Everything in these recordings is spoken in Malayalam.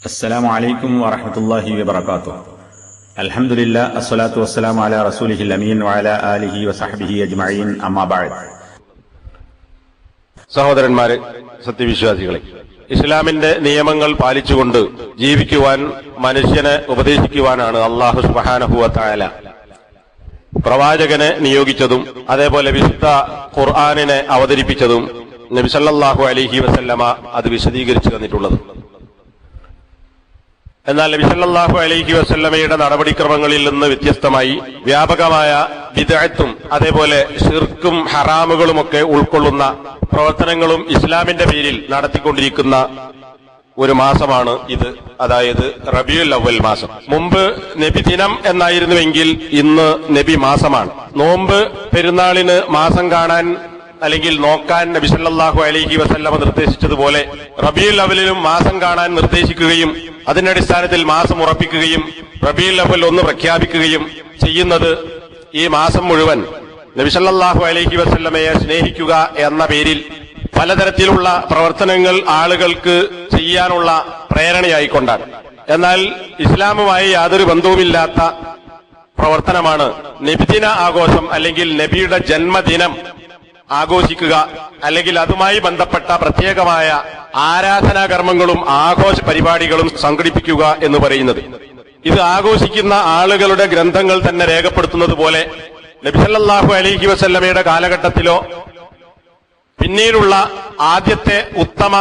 السلام عليكم ورحمة الله وبركاته. الحمد لله الصلاة والسلام على رسوله الأمين وعلى آله وصحبه أجمعين أما بعد. സഹോദരന്മാരെ, സത്യവിശ്വാസികളെ, ഇസ്ലാമിന്റെ നിയമങ്ങൾ പാലിച്ചുകൊണ്ട് ജീവിക്കുവാൻ മനുഷ്യനെ ഉപദേശിക്കുവാനാണ് അല്ലാഹു സുബ്ഹാനഹു വ തആല പ്രവാചകനെ നിയോഗിച്ചതും അതേപോലെ വിശുദ്ധ ഖുർആനിനെ അവതരിപ്പിച്ചതും നബി സല്ലല്ലാഹു അലൈഹി വസല്ലമ അത് വിശദീകരിച്ചു തന്നിട്ടുള്ളത്. എന്നാൽ നബി സല്ലല്ലാഹു അലൈഹി വസല്ലമയുടെ നടപടിക്രമങ്ങളിൽ നിന്ന് വ്യത്യസ്തമായി വ്യാപകമായ ബിദ്അത്തും അതേപോലെ ശിർക്കും ഹറാമുകളുമൊക്കെ ഉൾക്കൊള്ളുന്ന പ്രവർത്തനങ്ങളും ഇസ്ലാമിന്റെ പേരിൽ നടത്തിക്കൊണ്ടിരിക്കുന്ന ഒരു മാസമാണ് ഇത്. അതായത് റബീഉൽ അവ്വൽ മാസം. മുമ്പ് നബി ദിനം എന്നായിരുന്നുവെങ്കിൽ ഇന്ന് നബി മാസമാണ്. നോമ്പ് പെരുന്നാളിന് മാസം കാണാൻ അല്ലെങ്കിൽ നോക്കാൻ നബി സല്ലല്ലാഹു അലൈഹി വസല്ലമ നിർദ്ദേശിച്ചതുപോലെ റബീഉൽ അവ്വലിലും മാസം കാണാൻ നിർദ്ദേശിക്കുകയും അതിന്റെ അടിസ്ഥാനത്തിൽ മാസം ഉറപ്പിക്കുകയും റബീഉൽ അവ്വൽ 1 പ്രഖ്യാപിക്കുകയും ചെയ്യുന്നത് ഈ മാസം മുഴുവൻ നബി സല്ലല്ലാഹു അലൈഹി വസല്ലമയെ സ്നേഹിക്കുക എന്ന പേരിൽ പലതരത്തിലുള്ള പ്രവർത്തനങ്ങൾ ആളുകൾക്ക് ചെയ്യാനുള്ള പ്രേരണയായിക്കൊണ്ടാണ്. എന്നാൽ ഇസ്ലാമുമായി യാതൊരു ബന്ധവുമില്ലാത്ത പ്രവർത്തനമാണ് നബിദിന ആഘോഷം അല്ലെങ്കിൽ നബിയുടെ ജന്മദിനം ആഘോഷിക്കുക അല്ലെങ്കിൽ അതുമായി ബന്ധപ്പെട്ട പ്രത്യേകമായ ആരാധനാകർമ്മങ്ങളും ആഘോഷ പരിപാടികളും സംഘടിപ്പിക്കുക എന്ന് പറയുന്നത്. ഇത് ആഘോഷിക്കുന്ന ആളുകളുടെ ഗ്രന്ഥങ്ങൾ തന്നെ രേഖപ്പെടുത്തുന്നത് പോലെ നബി സല്ലല്ലാഹു അലൈഹി വസല്ലമയുടെ കാലഘട്ടത്തിലോ പിന്നീടുള്ള ആദ്യത്തെ ഉത്തമ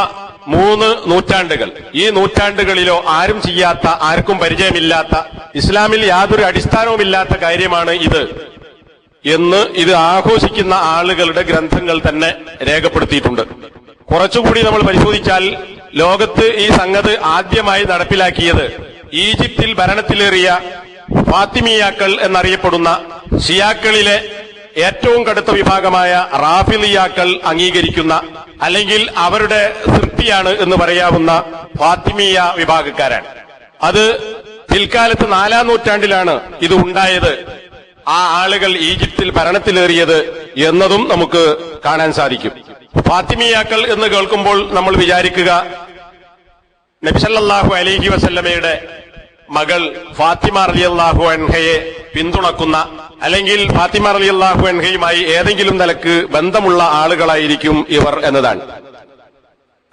3 നൂറ്റാണ്ടുകൾ, ഈ നൂറ്റാണ്ടുകളിലോ ആരും ചെയ്യാത്ത, ആർക്കും പരിചയമില്ലാത്ത, ഇസ്ലാമിൽ യാതൊരു അടിസ്ഥാനവുമില്ലാത്ത കാര്യമാണ് ഇത് എന്ന് ഇത് ആഘോഷിക്കുന്ന ആളുകളുടെ ഗ്രന്ഥങ്ങൾ തന്നെ രേഖപ്പെടുത്തിയിട്ടുണ്ട്. കുറച്ചുകൂടി നമ്മൾ പരിശോധിച്ചാൽ ലോകത്ത് ഈ സംഗതി ആദ്യമായി നടപ്പിലാക്കിയത് ഈജിപ്തിൽ ഭരണത്തിലേറിയ ഫാത്തിമിയാക്കൾ എന്നറിയപ്പെടുന്ന ഷിയാക്കളിലെ ഏറ്റവും കടുത്ത വിഭാഗമായ റാഫിളിയാക്കൾ അംഗീകരിക്കുന്ന അല്ലെങ്കിൽ അവരുടെ സൃഷ്ടിയാണ് എന്ന് പറയാവുന്ന ഫാത്തിമിയ വിഭാഗക്കാരാണ്. അത് പിൽക്കാലത്ത് 4-ാം നൂറ്റാണ്ടിലാണ് ഇത് ഉണ്ടായത്. ആ ആളുകൾ ഈജിപ്തിൽ ഭരണത്തിലേറിയത് എന്നതും നമുക്ക് കാണാൻ സാധിക്കും. ഫാത്തിമിയാക്കൾ എന്ന് കേൾക്കുമ്പോൾ നമ്മൾ വിചാരിക്കുക നബി സല്ലല്ലാഹു അലൈഹി വസല്ലമയുടെ മകൾ ഫാത്തിമ റളിയല്ലാഹു അൻഹയെ പിന്തുണക്കുന്ന അല്ലെങ്കിൽ ഫാത്തിമ റളിയല്ലാഹു അൻഹയുമായി ഏതെങ്കിലും നിലക്ക് ബന്ധമുള്ള ആളുകളായിരിക്കും ഇവർ എന്നതാണ്.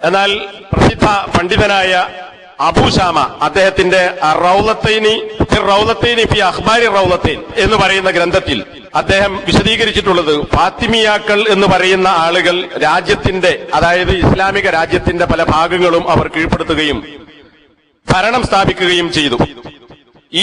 എന്നാൽ പ്രസിദ്ധ പണ്ഡിതനായ അബൂശാമ അദ്ദേഹത്തിന്റെ റൗളത്തൈനി ഫി അഖ്ബാരി റൗളത്തൈൻ എന്ന് പറയുന്ന ഗ്രന്ഥത്തിൽ അദ്ദേഹം വിശദീകരിച്ചിട്ടുള്ളത് ഫാത്തിമിയാക്കൾ എന്ന് പറയുന്ന ആളുകൾ രാജ്യത്തിന്റെ, അതായത് ഇസ്ലാമിക രാജ്യത്തിന്റെ പല ഭാഗങ്ങളും അവർ കീഴ്പ്പെടുത്തുകയും ഭരണം സ്ഥാപിക്കുകയും ചെയ്തു.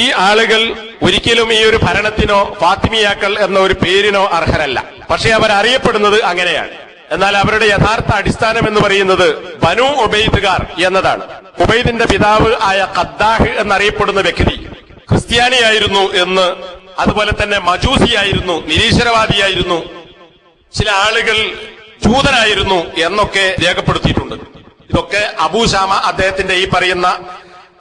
ഈ ആളുകൾ ഒരിക്കലും ഈ ഒരു ഭരണത്തിനോ ഫാത്തിമിയാക്കൾ എന്ന ഒരു പേരിനോ അർഹരല്ല. പക്ഷെ അവർ അറിയപ്പെടുന്നത് അങ്ങനെയാണ്. എന്നാൽ അവരുടെ യഥാർത്ഥ അടിസ്ഥാനം എന്ന് പറയുന്നത് ബനു ഉബൈദ്കാർ എന്നതാണ്. ഉബൈദിന്റെ പിതാവ് ആയ ഖദ്ദാഹ് എന്നറിയപ്പെടുന്ന വ്യക്തി ക്രിസ്ത്യാനിയായിരുന്നു എന്ന്, അതുപോലെ തന്നെ മജൂസിയായിരുന്നു, നിരീശ്വരവാദിയായിരുന്നു, ചില ആളുകൾ ജൂതനായിരുന്നു എന്നൊക്കെ രേഖപ്പെടുത്തിയിട്ടുണ്ട്. ഇതൊക്കെ അബൂശാമ അദ്ദേഹത്തിന്റെ ഈ പറയുന്ന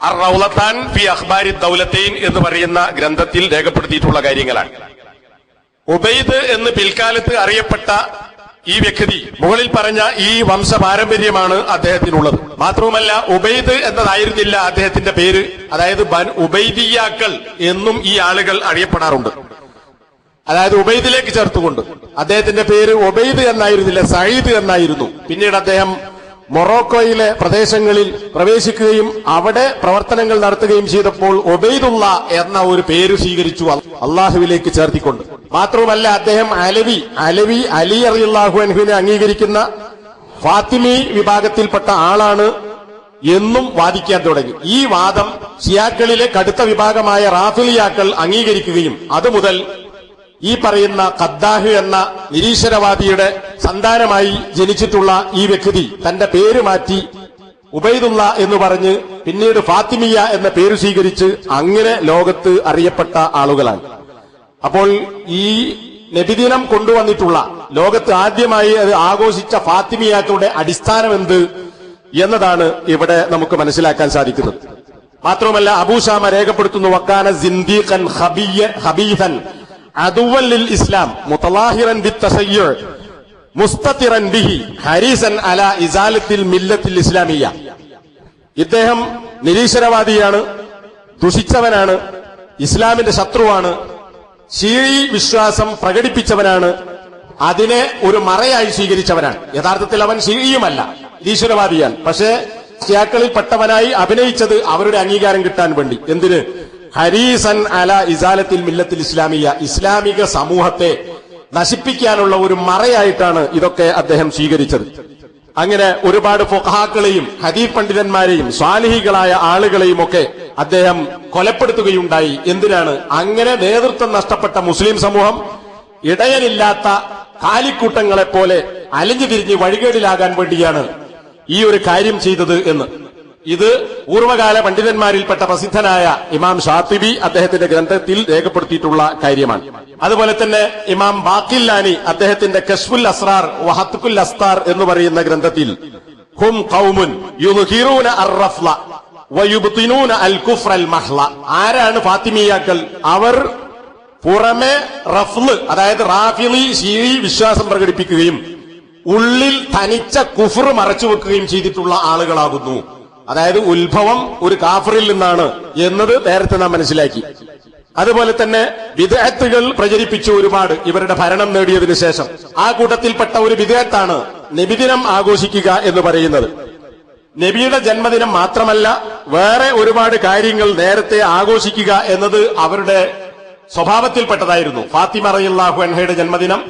അർ-റൗളത്താൻ ഫി അഖ്ബാരി ദൗലത്തൈൻ എന്ന് പറയുന്ന ഗ്രന്ഥത്തിൽ രേഖപ്പെടുത്തിയിട്ടുള്ള കാര്യങ്ങളാണ്. ഉബൈദ് എന്ന് പിൽക്കാലത്ത് അറിയപ്പെട്ട ഈ വ്യക്തി മുകളിൽ പറഞ്ഞ ഈ വംശപാരമ്പര്യമാണ് അദ്ദേഹത്തിനുള്ളത്. മാത്രവുമല്ല ഉബൈദ് എന്നതായിരുന്നില്ല അദ്ദേഹത്തിന്റെ പേര്, അതായത് ഉബൈദിയാക്കൾ എന്നും ഈ ആളുകൾ അറിയപ്പെടാറുണ്ട്. അതായത് ഉബൈദിലേക്ക് ചേർത്തുകൊണ്ട് അദ്ദേഹത്തിന്റെ പേര് ഉബൈദ് എന്നായിരുന്നില്ല, സഈദ് എന്നായിരുന്നു. പിന്നീട് അദ്ദേഹം മൊറോക്കോയിലെ പ്രദേശങ്ങളിൽ പ്രവേശിക്കുകയും അവിടെ പ്രവർത്തനങ്ങൾ നടത്തുകയും ചെയ്തപ്പോൾ ഉബൈദുള്ള എന്ന ഒരു പേര് സ്വീകരിച്ചു, അള്ളാഹുവിലേക്ക് ചേർത്തിക്കൊണ്ട്. മാത്രവുമല്ല അദ്ദേഹം അലി റളിയല്ലാഹു അൻഹുവിനെ അംഗീകരിക്കുന്ന ഫാത്തിമി വിഭാഗത്തിൽപ്പെട്ട ആളാണ് എന്നും വാദിക്കാൻ തുടങ്ങി. ഈ വാദം ഷിയാക്കളിലെ കടുത്ത വിഭാഗമായ റാഫിളിയാക്കൾ അംഗീകരിക്കുകയും അതുമുതൽ ഈ പറയുന്ന ഖദ്ദാഹ് എന്ന നിരീശ്വരവാദിയുടെ സന്താനമായി ജനിച്ചിട്ടുള്ള ഈ വ്യക്തി തന്റെ പേര് മാറ്റി ഉബൈദുള്ള എന്ന് പറഞ്ഞ് പിന്നീട് ഫാത്തിമിയ എന്ന പേര് സ്വീകരിച്ച് അങ്ങനെ ലോകത്ത് അറിയപ്പെട്ട ആളുകളാണ്. അപ്പോൾ ഈ നബിദിനം കൊണ്ടുവന്നിട്ടുള്ള, ലോകത്ത് ആദ്യമായി അത് ആഘോഷിച്ച ഫാത്തിമിയാക്കളുടെ അടിസ്ഥാനം എന്ത് എന്നതാണ് ഇവിടെ നമുക്ക് മനസ്സിലാക്കാൻ സാധിക്കുന്നത്. മാത്രവുമല്ല അബൂശാമ രേഖപ്പെടുത്തുന്നു വക്കാന സിന്ദീഖൻ ഖബീസൻ അദുവൻ ലിൽ ഇസ്ലാം മുതലാഹിറൻ ബിത്തസയ്യുർ മുസ്തതിറൻ ബിഹി ഹരീസൻ അലാ ഇസാലത്തിൽ മില്ലത്തിൽ ഇസ്ലാമിയ. ഇദ്ദേഹം നിരീശ്വരവാദിയാണ്, ദുഷിച്ചവനാണ്, ഇസ്ലാമിന്റെ ശത്രുവാണ്, ഷീഈ വിശ്വാസം പ്രകടിപ്പിച്ചവനാണ്, അതിനെ ഒരു മറയായി സ്വീകരിച്ചവനാണ്. യഥാർത്ഥത്തിൽ അവൻ ഷീഈയുമല്ല, നിരീശ്വരവാദിയാണ്. പക്ഷേ ഷിയാക്കളിൽ പെട്ടവനായി അഭിനയിച്ചത് അവരുടെ അംഗീകാരം കിട്ടാൻ വേണ്ടി. എന്തിന്? ഹരീസൻ അല ഇസാലത്തിൽ മില്ലത്തിൽ ഇസ്ലാമിയ, ഇസ്ലാമിക സമൂഹത്തെ നശിപ്പിക്കാനുള്ള ഒരു മറയായിട്ടാണ് ഇതൊക്കെ അദ്ദേഹം സ്വീകരിച്ചത്. അങ്ങനെ ഒരുപാട് ഫുഖഹാക്കളെയും ഹദീസ് പണ്ഡിതന്മാരെയും സ്വാലിഹികളായ ആളുകളെയും ഒക്കെ അദ്ദേഹം കൊലപ്പെടുത്തുകയുണ്ടായി. എന്തിനാണ്? അങ്ങനെ നേതൃത്വം നഷ്ടപ്പെട്ട മുസ്ലിം സമൂഹം ഇടയനില്ലാത്ത കാലിക്കൂട്ടങ്ങളെപ്പോലെ അലിഞ്ഞു തിരിഞ്ഞ് വഴികേടിലാകാൻ വേണ്ടിയാണ് ഈ ഒരു കാര്യം ചെയ്തത് എന്ന്. ഇത് പൂർവ്വകാല പണ്ഡിതന്മാരിൽപ്പെട്ട പ്രസിദ്ധനായ ഇമാം ഷാത്തിബി അദ്ദേഹത്തിന്റെ ഗ്രന്ഥത്തിൽ രേഖപ്പെടുത്തിയിട്ടുള്ള കാര്യമാണ്. അതുപോലെ തന്നെ ഇമാം ബാഖില്ലാനി അദ്ദേഹത്തിന്റെ കശ്ഫുൽ അസ്റാർ വഹത്കുൽ അസ്താർ എന്ന് പറയുന്ന ഗ്രന്ഥത്തിൽ ഹും ഖൗമുൻ യുദ്ഹിറൂന അർറഫ്ല വയുബ്തിനൂന അൽ കുഫ്ര അൽ മഹ്ല, ആരാണ് ഫാത്തിമിയാക്കൾ? അവർ പുറമെ റഫ്ല്, അതായത് റാഫിളി ഷീഈ വിശ്വാസം പ്രകടിപ്പിക്കുകയും ഉള്ളിൽ തനിച്ച കുഫ്ർ മറച്ചു വെക്കുകയും ചെയ്തിട്ടുള്ള ആളുകളാകുന്നു. അതായത് ഉത്ഭവം ഒരു കാഫറിൽ നിന്നാണ് എന്നത് നേരത്തെ നാം മനസ്സിലാക്കി. അതുപോലെ തന്നെ ബിദ്അത്തുകൾ പ്രചരിപ്പിച്ചു ഒരുപാട് ഇവരുടെ ഭരണം നേടിയതിനു ശേഷം. ആ കൂട്ടത്തിൽപ്പെട്ട ഒരു ബിദ്അത്താണ് നബിദിനം ആഘോഷിക്കുക എന്ന് പറയുന്നത്. നബിയുടെ ജന്മദിനം മാത്രമല്ല, വേറെ ഒരുപാട് കാര്യങ്ങൾ നേരത്തെ ആഘോഷിക്കുക എന്നത് അവരുടെ സ്വഭാവത്തിൽപ്പെട്ടതായിരുന്നു. ഫാത്തിമ റളിയല്ലാഹു അൻഹയുടെ ജന്മദിനം,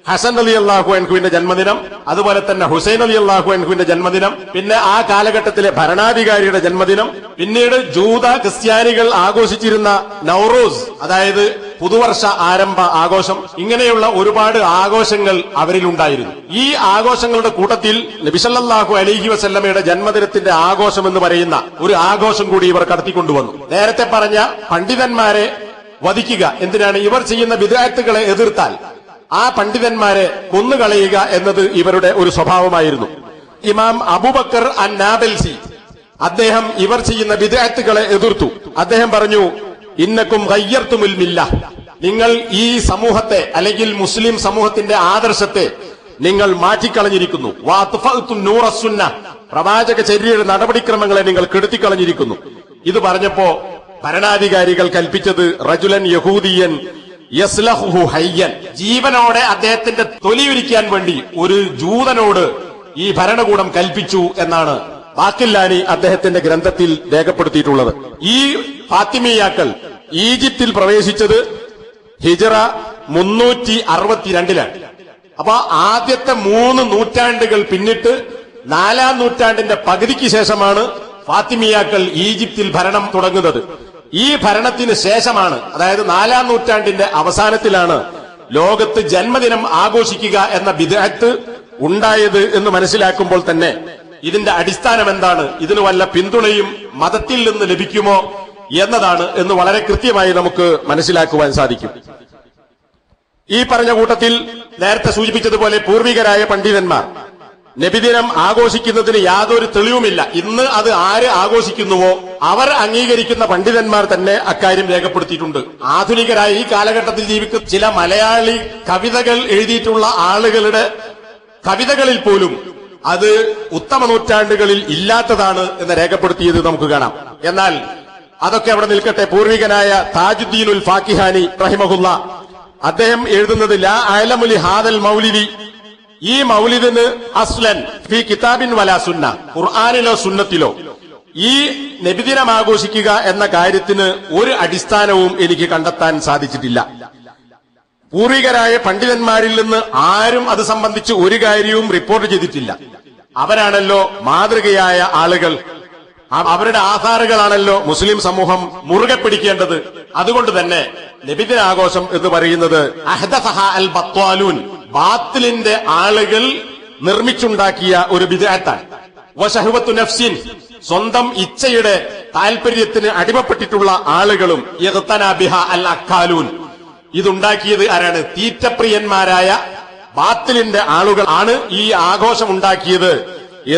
ഹസൻ റളിയല്ലാഹു അൻഹുവിന്റെ ജന്മദിനം, അതുപോലെ തന്നെ ഹുസൈൻ റളിയല്ലാഹു അൻഹുവിന്റെ ജന്മദിനം, പിന്നെ ആ കാലഘട്ടത്തിലെ ഭരണാധികാരിയുടെ ജന്മദിനം, പിന്നീട് ജൂത ക്രിസ്ത്യാനികൾ ആഘോഷിച്ചിരുന്ന നൗറോസ്, അതായത് പുതുവർഷ ആരംഭ ആഘോഷം. ഇങ്ങനെയുള്ള ഒരുപാട് ആഘോഷങ്ങൾ അവരിലുണ്ടായിരുന്നു. ഈ ആഘോഷങ്ങളുടെ കൂട്ടത്തിൽ നബി സല്ലല്ലാഹു അലൈഹി വസല്ലമയുടെ ജന്മദിനത്തിന്റെ ആഘോഷം എന്ന് പറയുന്ന ഒരു ആഘോഷം കൂടി ഇവർ കടത്തിക്കൊണ്ടുവന്നു. നേരത്തെ പറഞ്ഞ പണ്ഡിതന്മാരെ വധിക്കുക, എന്തിനാണ്? ഇവർ ചെയ്യുന്ന ബിദ്അത്തുകളെ എതിർത്താൽ ആ പണ്ഡിതന്മാരെ കൊന്നുകളയുക എന്നത് ഇവരുടെ ഒരു സ്വഭാവമായിരുന്നു. ഇമാം അബൂബക്കർ അൻ-നാബൽസി അദ്ദേഹം ഇവർ ചെയ്യുന്ന ബിദ്അത്തുകളെ എതിർത്തു. അദ്ദേഹം പറഞ്ഞു, ഇന്നക്കും ഗയ്യർതുമുൽ മില്ല, നിങ്ങൾ ഈ സമൂഹത്തെ അല്ലെങ്കിൽ മുസ്ലിം സമൂഹത്തിന്റെ ആദർശത്തെ നിങ്ങൾ മാറ്റിക്കളഞ്ഞിരിക്കുന്നു. വഅത്ഫഅതും നൂറസുന്ന, പ്രവാചക ചര്യയുടെ നടപടിക്രമങ്ങളെ നിങ്ങൾ കെടുത്തിക്കളഞ്ഞിരിക്കുന്നു. ഇത് പറഞ്ഞപ്പോ ഭരണാധികാരികൾ കൽപ്പിച്ചത് റജുലൻ യഹൂദിയൻ യസ്ലഹുഹു ഹയ്യൻ, ജീവനോടെ അദ്ദേഹത്തിന്റെ തൊലിയുരിക്കാൻ വേണ്ടി ഒരു ജൂതനോട് ഈ ഭരണകൂടം കൽപ്പിച്ചു എന്നാണ് ബാക്കില്ലാനി അദ്ദേഹത്തിന്റെ ഗ്രന്ഥത്തിൽ രേഖപ്പെടുത്തിയിട്ടുള്ളത്. ഈ ഫാത്തിമിയാക്കൾ ഈജിപ്തിൽ പ്രവേശിച്ചത് ഹിജ്റ 362-ലാണ്. അപ്പൊ ആദ്യത്തെ 3 നൂറ്റാണ്ടുകൾ പിന്നിട്ട് 4-ാം നൂറ്റാണ്ടിന്റെ പകുതിക്ക് ശേഷമാണ് ഫാത്തിമിയാക്കൾ ഈജിപ്തിൽ ഭരണം തുടങ്ങുന്നത്. ഈ ഭരണത്തിന് ശേഷമാണ്, അതായത് 4-ാം നൂറ്റാണ്ടിന്റെ അവസാനത്തിലാണ് ലോകത്ത് ജന്മദിനം ആഘോഷിക്കുക എന്ന ബിദ്അത്ത് ഉണ്ടായത് എന്ന് മനസ്സിലാക്കുമ്പോൾ തന്നെ ഇതിന്റെ അടിസ്ഥാനം എന്താണ്, ഇതിന് വല്ല പിന്തുണയും മതത്തിൽ നിന്ന് ലഭിക്കുമോ എന്നതാണ് എന്ന് വളരെ കൃത്യമായി നമുക്ക് മനസ്സിലാക്കുവാൻ സാധിക്കും. ഈ പറഞ്ഞ കൂട്ടത്തിൽ നേരത്തെ സൂചിപ്പിച്ചതുപോലെ പൂർവികരായ പണ്ഡിതന്മാർ നബിദിനം ആഘോഷിക്കുന്നതിന് യാതൊരു തെളിവുമില്ല. ഇന്ന് അത് ആര് ആഘോഷിക്കുന്നുവോ അവർ അംഗീകരിക്കുന്ന പണ്ഡിതന്മാർ തന്നെ അക്കാര്യം രേഖപ്പെടുത്തിയിട്ടുണ്ട്. ആധുനികരായ ഈ കാലഘട്ടത്തിൽ ജീവിക്കുന്ന ചില മലയാളി കവിതകൾ എഴുതിയിട്ടുള്ള ആളുകളുടെ കവിതകളിൽ പോലും അത് ഉത്തമ നൂറ്റാണ്ടുകളിൽ ഇല്ലാത്തതാണ് എന്ന് രേഖപ്പെടുത്തിയത് നമുക്ക് കാണാം. എന്നാൽ അതൊക്കെ അവിടെ നിൽക്കട്ടെ. പൂർവികനായ താജുദ്ദീനുൽ ഫാക്കിഹാനി റഹിമഹുല്ല അദ്ദേഹം എഴുതുന്നത് ലാ അഅലമു ലി ഹാദൽ മൗലിദി, ഈ മൗലിദിന് അസ്ലൻ ഫി കിതാബിൻ വലാ സുന്ന, ഖുർആനിലോ സുന്നത്തിലോ ഈ നബിദിനം ആഘോഷിക്കുക എന്ന കാര്യത്തിന് ഒരു അടിസ്ഥാനവും എനിക്ക് കണ്ടെത്താൻ സാധിച്ചിട്ടില്ല. പൂർവികരായ പണ്ഡിതന്മാരിൽ നിന്ന് ആരും അത് സംബന്ധിച്ച് ഒരു കാര്യവും റിപ്പോർട്ട് ചെയ്തിട്ടില്ല. അവരാണല്ലോ മാതൃകയായ ആളുകൾ, അവരുടെ ആധാറുകളാണല്ലോ മുസ്ലിം സമൂഹം മുറുകെ പിടിക്കേണ്ടത്. അതുകൊണ്ട് തന്നെ നബിദിനാഘോഷം എന്ന് പറയുന്നത് അഹ്ദസഹ അൽ ബത്വാലൂൻ, ബാത്തിലിന്റെ ആളുകൾ നിർമ്മിച്ചുണ്ടാക്കിയ ഒരു ബിദ്അത്താണ്. വശഹ്വത്തു നഫ്സിൻ, സ്വന്തം ഇച്ഛയുടെ താൽപര്യത്തിന് അടിമപ്പെട്ടിട്ടുള്ള ആളുകളും യഗ്തനാ ബിഹ അൽ അക്കാലൂൻ, ഇതുണ്ടാക്കിയത് ആരാണ്? തീറ്റപ്രിയന്മാരായ ബാത്തിലിന്റെ ആളുകൾ ആണ് ഈ ആഘോഷം ഉണ്ടാക്കിയത്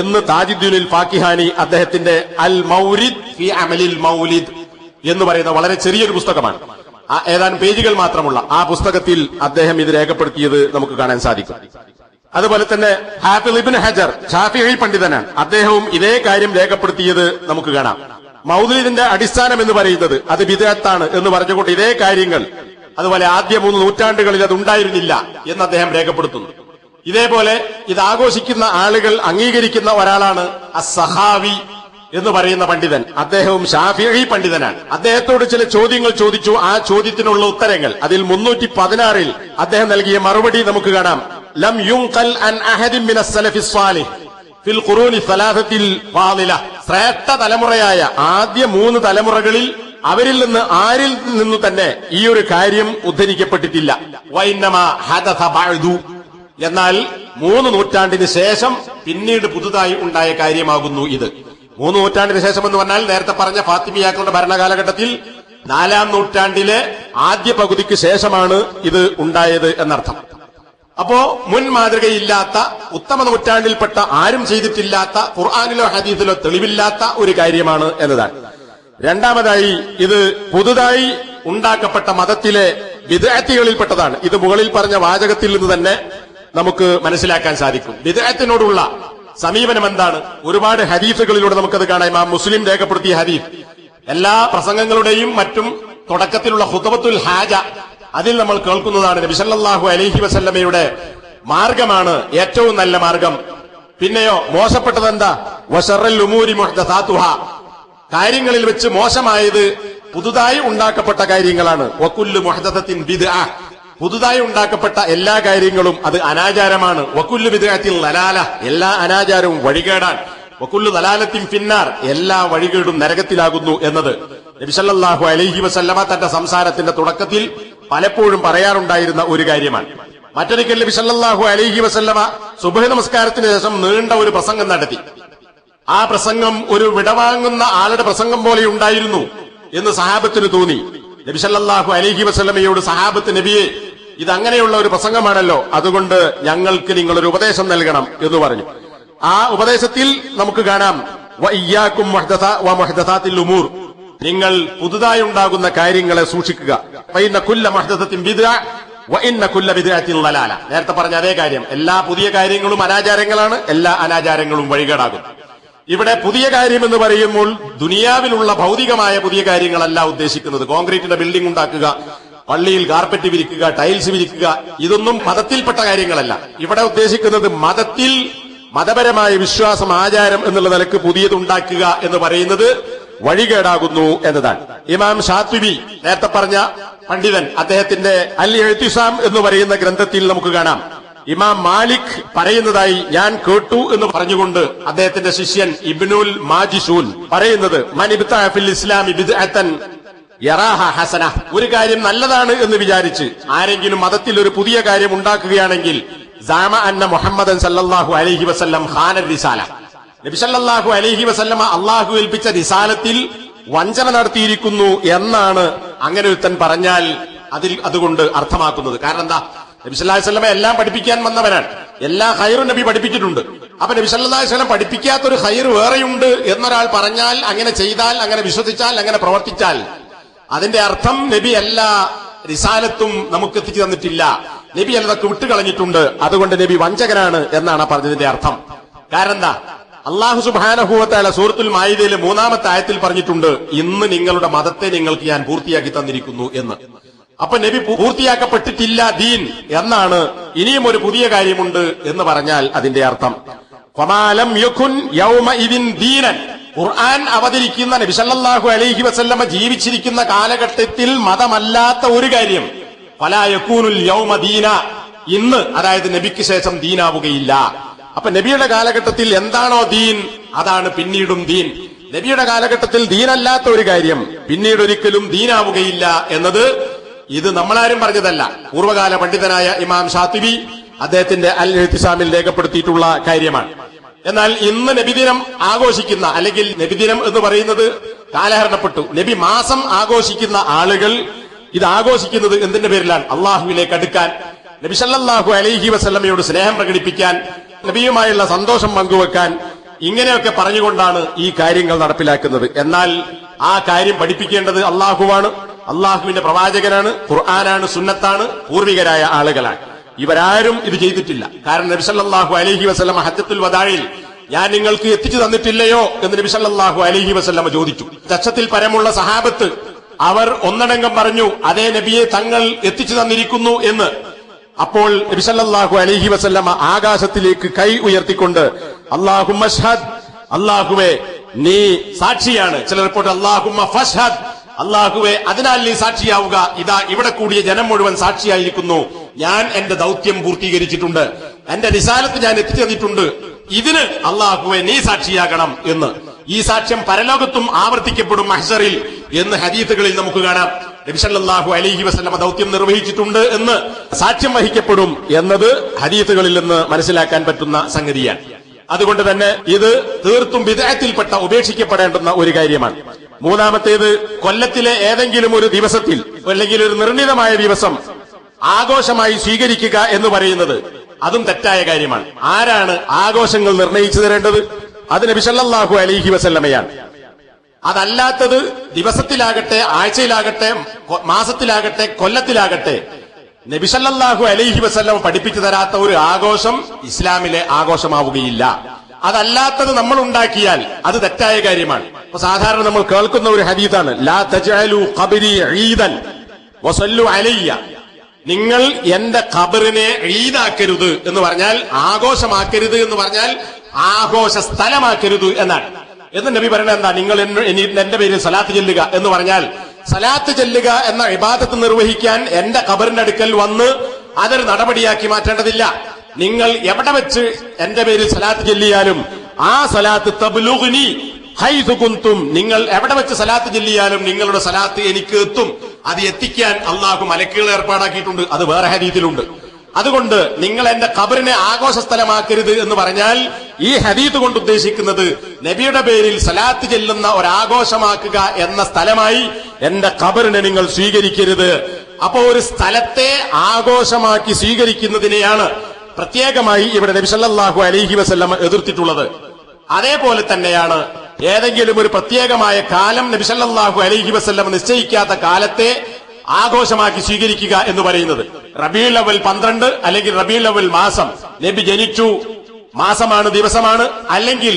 എന്ന് താജുദ്ദീനുൽ ഫാക്കിഹാനി അദ്ദേഹത്തിന്റെ അൽ മൗലിദ് ഫി അമലിൽ മൗലിദ് എന്ന് പറയുന്ന വളരെ ചെറിയൊരു പുസ്തകമാണ്, ഏതാനും പേജുകൾ മാത്രമുള്ള ആ പുസ്തകത്തിൽ അദ്ദേഹം ഇത് രേഖപ്പെടുത്തിയത് നമുക്ക് കാണാൻ സാധിക്കും. അതുപോലെ തന്നെ ഹാഫിദ് ഇബ്നു ഹജർ ഷാഫിഈ പണ്ഡിതനാണ്, അദ്ദേഹവും ഇതേ കാര്യം രേഖപ്പെടുത്തിയത് നമുക്ക് കാണാം. മൗലിദിന്റെ അടിസ്ഥാനം എന്ന് പറയുന്നത് അത് ബിദ്അത്താണ് എന്ന് പറഞ്ഞുകൊണ്ട് ഇതേ കാര്യങ്ങൾ അതുപോലെ ആദ്യ 3 നൂറ്റാണ്ടുകളിൽ അത് ഉണ്ടായിരുന്നില്ല എന്ന് അദ്ദേഹം രേഖപ്പെടുത്തുന്നു. ഇതേപോലെ ഇത് ആഘോഷിക്കുന്ന ആളുകൾ അംഗീകരിക്കുന്ന ഒരാളാണ് അസ്സഹാവി എന്ന് പറയുന്ന പണ്ഡിതൻ. അദ്ദേഹവും ശാഫിഈ പണ്ഡിതനാണ്. അദ്ദേഹത്തോട് ചില ചോദ്യങ്ങൾ ചോദിച്ചു. ആ ചോദ്യത്തിനുള്ള ഉത്തരങ്ങൾ അതിൽ 316 അദ്ദേഹം നൽകിയ മറുപടി നമുക്ക് കാണാം. ലം യുൻഖൽ അൻ അഹദിൻ മിനസ് സലഫിസ് സാലിഹ് ഫിൽ ഖുറൂനി സലാസത്തിൽ ഫാളില. ശ്രേഷ്ഠ തലമുറയായ ആദ്യ 3 തലമുറകളിൽ അവരിൽ നിന്ന് ആരിൽ നിന്നു തന്നെ ഈ ഒരു കാര്യം ഉദ്ധരിക്കപ്പെട്ടിട്ടില്ല. വൈന്നമ ഹദസ ബഅദു. എന്നാൽ 3 നൂറ്റാണ്ടിന് ശേഷം പിന്നീട് പുതുതായി ഉണ്ടായ കാര്യമാകുന്നു ഇത്. 3 നൂറ്റാണ്ടിന് ശേഷം എന്ന് പറഞ്ഞാൽ നേരത്തെ പറഞ്ഞ ഫാത്തിമിയാക്കളുടെ ഭരണകാലഘട്ടത്തിൽ 4-ാം നൂറ്റാണ്ടിലെ ആദ്യ പകുതിക്ക് ശേഷമാണ് ഇത് ഉണ്ടായത് എന്നർത്ഥം. അപ്പോ മുൻ മാതൃകയില്ലാത്ത ഉത്തമ നൂറ്റാണ്ടിൽപ്പെട്ട ആരും ചെയ്തിട്ടില്ലാത്ത ഖുർആനിലോ ഹദീസിലോ തെളിവില്ലാത്ത ഒരു കാര്യമാണ് എന്നതാണ്. രണ്ടാമതായി ഇത് പുതുതായി ഉണ്ടാക്കപ്പെട്ട മതത്തിലെ ബിദ്അത്തുകളിൽപ്പെട്ടതാണ്. ഇത് മുകളിൽ പറഞ്ഞ വാചകത്തിൽ നിന്ന് തന്നെ നമുക്ക് മനസ്സിലാക്കാൻ സാധിക്കും. ബിദ്അത്തിനോടുള്ള സമീപനം എന്താണ്? ഒരുപാട് ഹദീസുകളിലൂടെ നമുക്കത് കാണാം. ഇമാം മുസ്ലിം രേഖപ്പെടുത്തിയ ഹദീസ് എല്ലാ പ്രസംഗങ്ങളുടെയും മറ്റും തുടക്കത്തിലുള്ള ഖുതുബത്തുൽ ഹാജ അതിൽ നമ്മൾ കേൾക്കുന്നതാണ്. നബി സല്ലല്ലാഹു അലൈഹി വസല്ലമയുടെ മാർഗമാണ് ഏറ്റവും നല്ല മാർഗം. പിന്നെയോ മോശപ്പെട്ടത് എന്താ? വശറൽ ഉമൂരി മുഹ്ദസാതുഹാ. കാര്യങ്ങളിൽ വെച്ച് മോശമായത് പുതുതായി ഉണ്ടാക്കപ്പെട്ട കാര്യങ്ങളാണ്. വകുല്ലു മുഹ്ദസത്തിൻ ബിദ്അ. പുതുതായി ഉണ്ടാക്കപ്പെട്ട എല്ലാ കാര്യങ്ങളും അത് അനാചാരമാണ്. വകുല്ലു ബിദ്അത്തിൻ ദലാല. എല്ലാ അനാചാരവും വഴികേടാണ്. വകുല്ലു ദലാലത്തിൻ ഫിന്നാർ. എല്ലാ വഴികേടും നരകത്തിലാകുന്നു എന്നത് നബി സല്ലല്ലാഹു അലൈഹി വസല്ലമ തന്റെ സംസാരത്തിന്റെ തുടക്കത്തിൽ പലപ്പോഴും പറയാറുണ്ടായിരുന്ന ഒരു കാര്യമാണ്. മറ്റൊരിക്കൽ നബി സല്ലല്ലാഹു അലൈഹി വസല്ലമ സുബ്ഹ് നമസ്കാരത്തിന് ശേഷം നീണ്ട ഒരു പ്രസംഗം നടത്തി. ആ പ്രസംഗം ഒരു വിടവാങ്ങുന്ന ആളുടെ പ്രസംഗം പോലെ ഉണ്ടായിരുന്നു എന്ന് സഹാബത്തിന് തോന്നി. നബി സല്ലല്ലാഹു അലൈഹി വസല്ലമയോട് സഹാബത്ത്, നബിയെ, ഇതങ്ങനെയുള്ള ഒരു പ്രസംഗമാണല്ലോ, അതുകൊണ്ട് ഞങ്ങൾക്ക് നിങ്ങളൊരു ഉപദേശം നൽകണം എന്ന് പറഞ്ഞു. ആ ഉപദേശത്തിൽ നമുക്ക് കാണാം, വഇയ്യാകും മുഹ്ദസാത്തിൽ ഉമൂർ. നിങ്ങൾ പുതുതായി ഉണ്ടാകുന്ന കാര്യങ്ങളെ സൂക്ഷിക്കുക. ഫഇന്ന കുല്ല മുഹ്ദസത്തിൻ ബിദ്അ വഇന്ന കുല്ല ബിദ്അത്തിൻ ദലാല. നേരത്തെ പറഞ്ഞ അതേ കാര്യം. എല്ലാ പുതിയ കാര്യങ്ങളും അനാചാരങ്ങളാണ്, എല്ലാ അനാചാരങ്ങളും വഴികേടാകും. ഇവിടെ പുതിയ കാര്യം എന്ന് പറയുമ്പോൾ ദുനിയാവിലുള്ള ഭൗതികമായ പുതിയ കാര്യങ്ങളല്ല ഉദ്ദേശിക്കുന്നത്. കോൺക്രീറ്റിന്റെ ബിൽഡിംഗ് ഉണ്ടാക്കുക, പള്ളിയിൽ കാർപ്പറ്റ് വിരിക്കുക, ടൈൽസ് വിരിക്കുക, ഇതൊന്നും മതത്തിൽപ്പെട്ട കാര്യങ്ങളല്ല. ഇവിടെ ഉദ്ദേശിക്കുന്നത് മതത്തിൽ മതപരമായ വിശ്വാസം, ആചാരം എന്നുള്ള നിലക്ക് പുതിയതുണ്ടാക്കുക എന്ന് പറയുന്നത് വഴികേടാകുന്നു എന്നതാണ്. ഇമാം ഷാത്തിബി, നേരത്തെ പറഞ്ഞ പണ്ഡിതൻ, അദ്ദേഹത്തിന്റെ അൽ ഇഅ്തിസാം എന്ന് പറയുന്ന ഗ്രന്ഥത്തിൽ നമുക്ക് കാണാം, ഇമാം മാലിക് പറയുന്നതായി ഞാൻ കേട്ടു എന്ന് പറഞ്ഞുകൊണ്ട് അദ്ദേഹത്തിന്റെ ശിഷ്യൻ ഇബ്നുൽ മാജിഷൂൻ പറയുന്നത്, മൻ ഇബ്തഅ ഫിൽ ഇസ്ലാമി ബിദ്അത്തൻ യറാഹ ഹസന. ഒരു കാര്യം നല്ലതാണ് എന്ന് വിചാരിച്ച് ആരെങ്കിലും മതത്തിൽ ഒരു പുതിയ കാര്യം ഉണ്ടാക്കുകയാണെങ്കിൽ സഅമ അന്ന മുഹമ്മദൻ സല്ലല്ലാഹു അലൈഹി വസല്ലം ഖാന റിസാല. നബി സല്ലല്ലാഹു അലൈഹി വസല്ലമ അല്ലാഹു ഏൽപ്പിച്ച റിസാലത്തിൽ വഞ്ചന നടത്തിയിരിക്കുന്നു എന്നാണ് അങ്ങനെ ഒരുത്തൻ പറഞ്ഞാൽ അതുകൊണ്ട് അർത്ഥമാക്കുന്നത്. കാരണം എന്താ? നബി സല്ലല്ലാഹു അലൈഹി വസല്ലമ എല്ലാം പഠിപ്പിക്കാൻ വന്നവനാണ്. എല്ലാ ഖൈറും നബി പഠിപ്പിച്ചിട്ടുണ്ട്. അപ്പൊ നബി സല്ലല്ലാഹു അലൈഹി വസല്ലം പഠിപ്പിക്കാത്തൊരു ഖൈർ വേറെയുണ്ട് എന്നൊരാൾ പറഞ്ഞാൽ, അങ്ങനെ ചെയ്താൽ, അങ്ങനെ വിശ്വസിച്ചാൽ, അങ്ങനെ പ്രവർത്തിച്ചാൽ അതിന്റെ അർത്ഥം നബി എല്ലാ റിസാലത്തും നമുക്ക് എത്തിച്ചു തന്നിട്ടില്ല, നബി അതൊക്കെ വിട്ടുകളഞ്ഞിട്ടുണ്ട്, അതുകൊണ്ട് നബി വഞ്ചകനാണ് എന്നാണ് പറഞ്ഞതിന്റെ അർത്ഥം. കാരണം എന്താ? അല്ലാഹു സുബ്ഹാനഹു വ തആല സൂറത്തുൽ മാഇദയിലെ 3-ാമത്തെ ആയത്തിൽ പറഞ്ഞിട്ടുണ്ട്, ഇന്ന് നിങ്ങളുടെ മതത്തെ നിങ്ങൾക്ക് ഞാൻ പൂർത്തിയാക്കി തന്നിരിക്കുന്നു എന്ന്. അപ്പൊ നബി പൂർത്തിയാക്കപ്പെട്ടിട്ടില്ല ദീൻ എന്നാണ്. ഇനിയും ഒരു പുതിയ കാര്യമുണ്ട് എന്ന് പറഞ്ഞാൽ അതിന്റെ അർത്ഥം ഫമാലം യകുൻ യൗമഇദിൻ ദീനൻ. ഖുർആൻ അവതരിക്കുന്ന നബി സല്ലല്ലാഹു അലൈഹി വസല്ലമ ജീവിച്ചിരിക്കുന്ന കാലഘട്ടത്തിൽ മതമല്ലാത്ത ഒരു കാര്യം ഫലാ യകൂനുൽ യൗമ ദീന, ഇന്ന് അതായത് നബിക്ക് ശേഷം ദീനാവുകയില്ല. അപ്പൊ നബിയുടെ കാലഘട്ടത്തിൽ എന്താണോ ദീൻ അതാണ് പിന്നീടും ദീൻ. നബിയുടെ കാലഘട്ടത്തിൽ ദീനല്ലാത്ത ഒരു കാര്യം പിന്നീട് ഒരിക്കലും ദീനാവുകയില്ല എന്നത് ഇത് നമ്മളാരും പറഞ്ഞതല്ല. പൂർവ്വകാല പണ്ഡിതനായ ഇമാം ഷാത്തിബി അദ്ദേഹത്തിന്റെ അൽ ഇഅ്തിസാമിൽ രേഖപ്പെടുത്തിയിട്ടുള്ള കാര്യമാണ്. എന്നാൽ ഇന്ന് നബിദിനം ആഘോഷിക്കുന്ന, അല്ലെങ്കിൽ നബിദിനം എന്ന് പറയുന്നത് കാലഹരണപ്പെട്ടു, നബി മാസം ആഘോഷിക്കുന്ന ആളുകൾ ഇത് ആഘോഷിക്കുന്നത് എന്തിന്റെ പേരിലാണ്? അള്ളാഹുവിലേക്ക് അടുക്കാൻ, നബി സല്ലല്ലാഹു അലൈഹി വസല്ലമയോട് സ്നേഹം പ്രകടിപ്പിക്കാൻ, നബിയുമായുള്ള സന്തോഷം പങ്കുവെക്കാൻ, ഇങ്ങനെയൊക്കെ പറഞ്ഞുകൊണ്ടാണ് ഈ കാര്യങ്ങൾ നടപ്പിലാക്കുന്നത്. എന്നാൽ ആ കാര്യം പഠിപ്പിക്കേണ്ടത് അള്ളാഹുവാണ്, അള്ളാഹുവിന്റെ പ്രവാചകനാണ്, ഖുർആനാണ്, സുന്നത്താണ്, പൂർവികരായ ആളുകളാണ്. ഇവരാരും ഇത് ചെയ്തിട്ടില്ല. കാരണം നബി സല്ലല്ലാഹു അലൈഹി വസല്ലം ഹജ്ജത്തുൽ വദാഇൽ ഞാൻ നിങ്ങൾക്ക് എത്തിച്ചു തന്നിട്ടില്ലയോ എന്ന് നബി സല്ലല്ലാഹു അലൈഹി വസല്ലമ ചോദിച്ചു. ലക്ഷത്തിൽ പരമുള്ള സഹാബത്ത് അവർ ഒന്നടങ്കം പറഞ്ഞു, അതേ നബിയെ തങ്ങൾ എത്തിച്ചു തന്നിരിക്കുന്നു എന്ന്. അപ്പോൾ നബി സല്ലല്ലാഹു അലൈഹി വസല്ലമ ആകാശത്തിലേക്ക് കൈ ഉയർത്തിക്കൊണ്ട് അല്ലാഹുമ്മ അഷ്ഹദ്, അല്ലാഹുവേ നീ സാക്ഷിയാണ്. ചില റിപ്പോർട്ട് അല്ലാഹുമ്മ ഫഷ്ഹദ്, അല്ലാഹുവേ അതിനാൽ നീ സാക്ഷിയാവുക. ഇതാ ഇവിടെ കൂടിയ ജനം മുഴുവൻ സാക്ഷിയായിരിക്കുന്നു. ഞാൻ എന്റെ ദൗത്യം പൂർത്തീകരിച്ചിട്ടുണ്ട്, എന്റെ റിസാലത്ത് ഞാൻ എത്തിച്ചു തന്നിട്ടുണ്ട്. ഇതിന് അല്ലാഹുവേ നീ സാക്ഷിയാകണം എന്ന്. ഈ സാക്ഷ്യം പരലോകത്തും ആവർത്തിക്കപ്പെടും മഹ്ശറിൽ എന്ന് ഹദീസുകളിൽ നമുക്ക് കാണാം. നബി സല്ലല്ലാഹു അലൈഹി വസല്ലമ ദൗത്യം നിർവഹിച്ചിട്ടുണ്ട് എന്ന് സാക്ഷ്യം വഹിക്കപ്പെടും എന്നത് ഹദീസുകളിൽ നിന്ന് മനസ്സിലാക്കാൻ പറ്റുന്ന സംഗതിയാണ്. അതുകൊണ്ട് തന്നെ ഇത് തീർത്തും ബിദ്അത്തിൽപ്പെട്ട ഉപേക്ഷിക്കപ്പെടേണ്ടുന്ന ഒരു കാര്യമാണ്. മൂന്നാമത്തേത്, കൊല്ലത്തിലെ ഏതെങ്കിലും ഒരു ദിവസത്തിൽ അല്ലെങ്കിൽ ഒരു നിർണിതമായ ദിവസം ആഘോഷമായി സ്വീകരിക്കുക എന്ന് പറയുന്നത് അതും തെറ്റായ കാര്യമാണ്. ആരാണ് ആഘോഷങ്ങൾ നിർണയിച്ചു തരേണ്ടത്? അത് നബി സല്ലല്ലാഹു അലൈഹി വസല്ലമയാണ്. അതല്ലാത്തത് ദിവസത്തിലാകട്ടെ, ആഴ്ചയിലാകട്ടെ, മാസത്തിലാകട്ടെ, കൊല്ലത്തിലാകട്ടെ നബി സല്ലല്ലാഹു അലൈഹി വസല്ലം പഠിപ്പിച്ചു തരാത്ത ഒരു ആഘോഷം ഇസ്ലാമിലെ ആഘോഷമാവുകയില്ല. അതല്ലാത്തത് നമ്മൾ ഉണ്ടാക്കിയാൽ അത് തെറ്റായ കാര്യമാണ്. അപ്പൊ സാധാരണ നമ്മൾ കേൾക്കുന്ന ഒരു ഹദീസാണ്, ലാ തജ്അലു ഖബ്രി ഈദൻ വസല്ലു അലയ്യ, നിങ്ങൾ എന്റെ ഖബറിനെ ഈദാക്കരുത് എന്ന് പറഞ്ഞാൽ, ആഘോഷമാക്കരുത് എന്ന് പറഞ്ഞാൽ ആഘോഷ സ്ഥലമാക്കരുത് എന്നാണ്. എന്ന് നബി പറയുന്നത് എന്താ? നിങ്ങൾ എന്റെ പേരിൽ സലാത്ത് ചെല്ലുക എന്ന് പറഞ്ഞാൽ, സലാത്ത് ചെല്ലുക എന്ന ഇബാദത്ത് നിർവഹിക്കാൻ എന്റെ ഖബറിന്റെ അടുക്കൽ വന്ന് അതൊരു നടപടിയാക്കി മാറ്റേണ്ടതില്ല. നിങ്ങൾ എവിടെ വെച്ച് എന്റെ പേരിൽ സലാത്ത് ചെല്ലിയാലും ആ സലാത്ത് തബ്ലുഗ്നി ഹൈസു കുന്തും, നിങ്ങൾ എവിടെ വെച്ച് സലാത്ത് ചെല്ലിയാലും നിങ്ങളുടെ സലാത്ത് എനിക്ക് എത്തും. അത് എത്തിക്കാൻ അള്ളാഹു മലക്കുകൾ ഏർപ്പാടാക്കിയിട്ടുണ്ട്. അത് വേറെ ഹദീസിലുണ്ട്. അതുകൊണ്ട് നിങ്ങൾ എന്റെ ഖബറിനെ ആഘോഷ സ്ഥലമാക്കരുത് എന്ന് പറഞ്ഞാൽ ഈ ഹദീസ് കൊണ്ട് ഉദ്ദേശിക്കുന്നത് നബിയുടെ പേരിൽ സലാത്ത് ചെല്ലുന്ന ഒരാഘോഷമാക്കുക എന്ന സ്ഥലമായി എന്റെ ഖബറിനെ നിങ്ങൾ സ്വീകരിക്കരുത്. അപ്പോ ഒരു സ്ഥലത്തെ ആഘോഷമാക്കി സ്വീകരിക്കുന്നതിനെയാണ് പ്രത്യേകമായി ഇവിടെ നബി സല്ലല്ലാഹു അലൈഹി വസല്ലം എതിർത്തിട്ടുള്ളത്. അതേപോലെ തന്നെയാണ് ഏതെങ്കിലും ഒരു പ്രത്യേകമായ കാലം നബി സല്ലല്ലാഹു അലൈഹി വസല്ലം നിശ്ചയിക്കാത്ത കാലത്തെ ആഘോഷമാക്കി സ്വീകരിക്കുക എന്ന് പറയുന്നത്. റബീഉൽ അവ്വൽ 12 അല്ലെങ്കിൽ റബീഉൽ അവ്വൽ മാസം, നബി ജനിച്ചു മാസമാണ്, ദിവസമാണ്, അല്ലെങ്കിൽ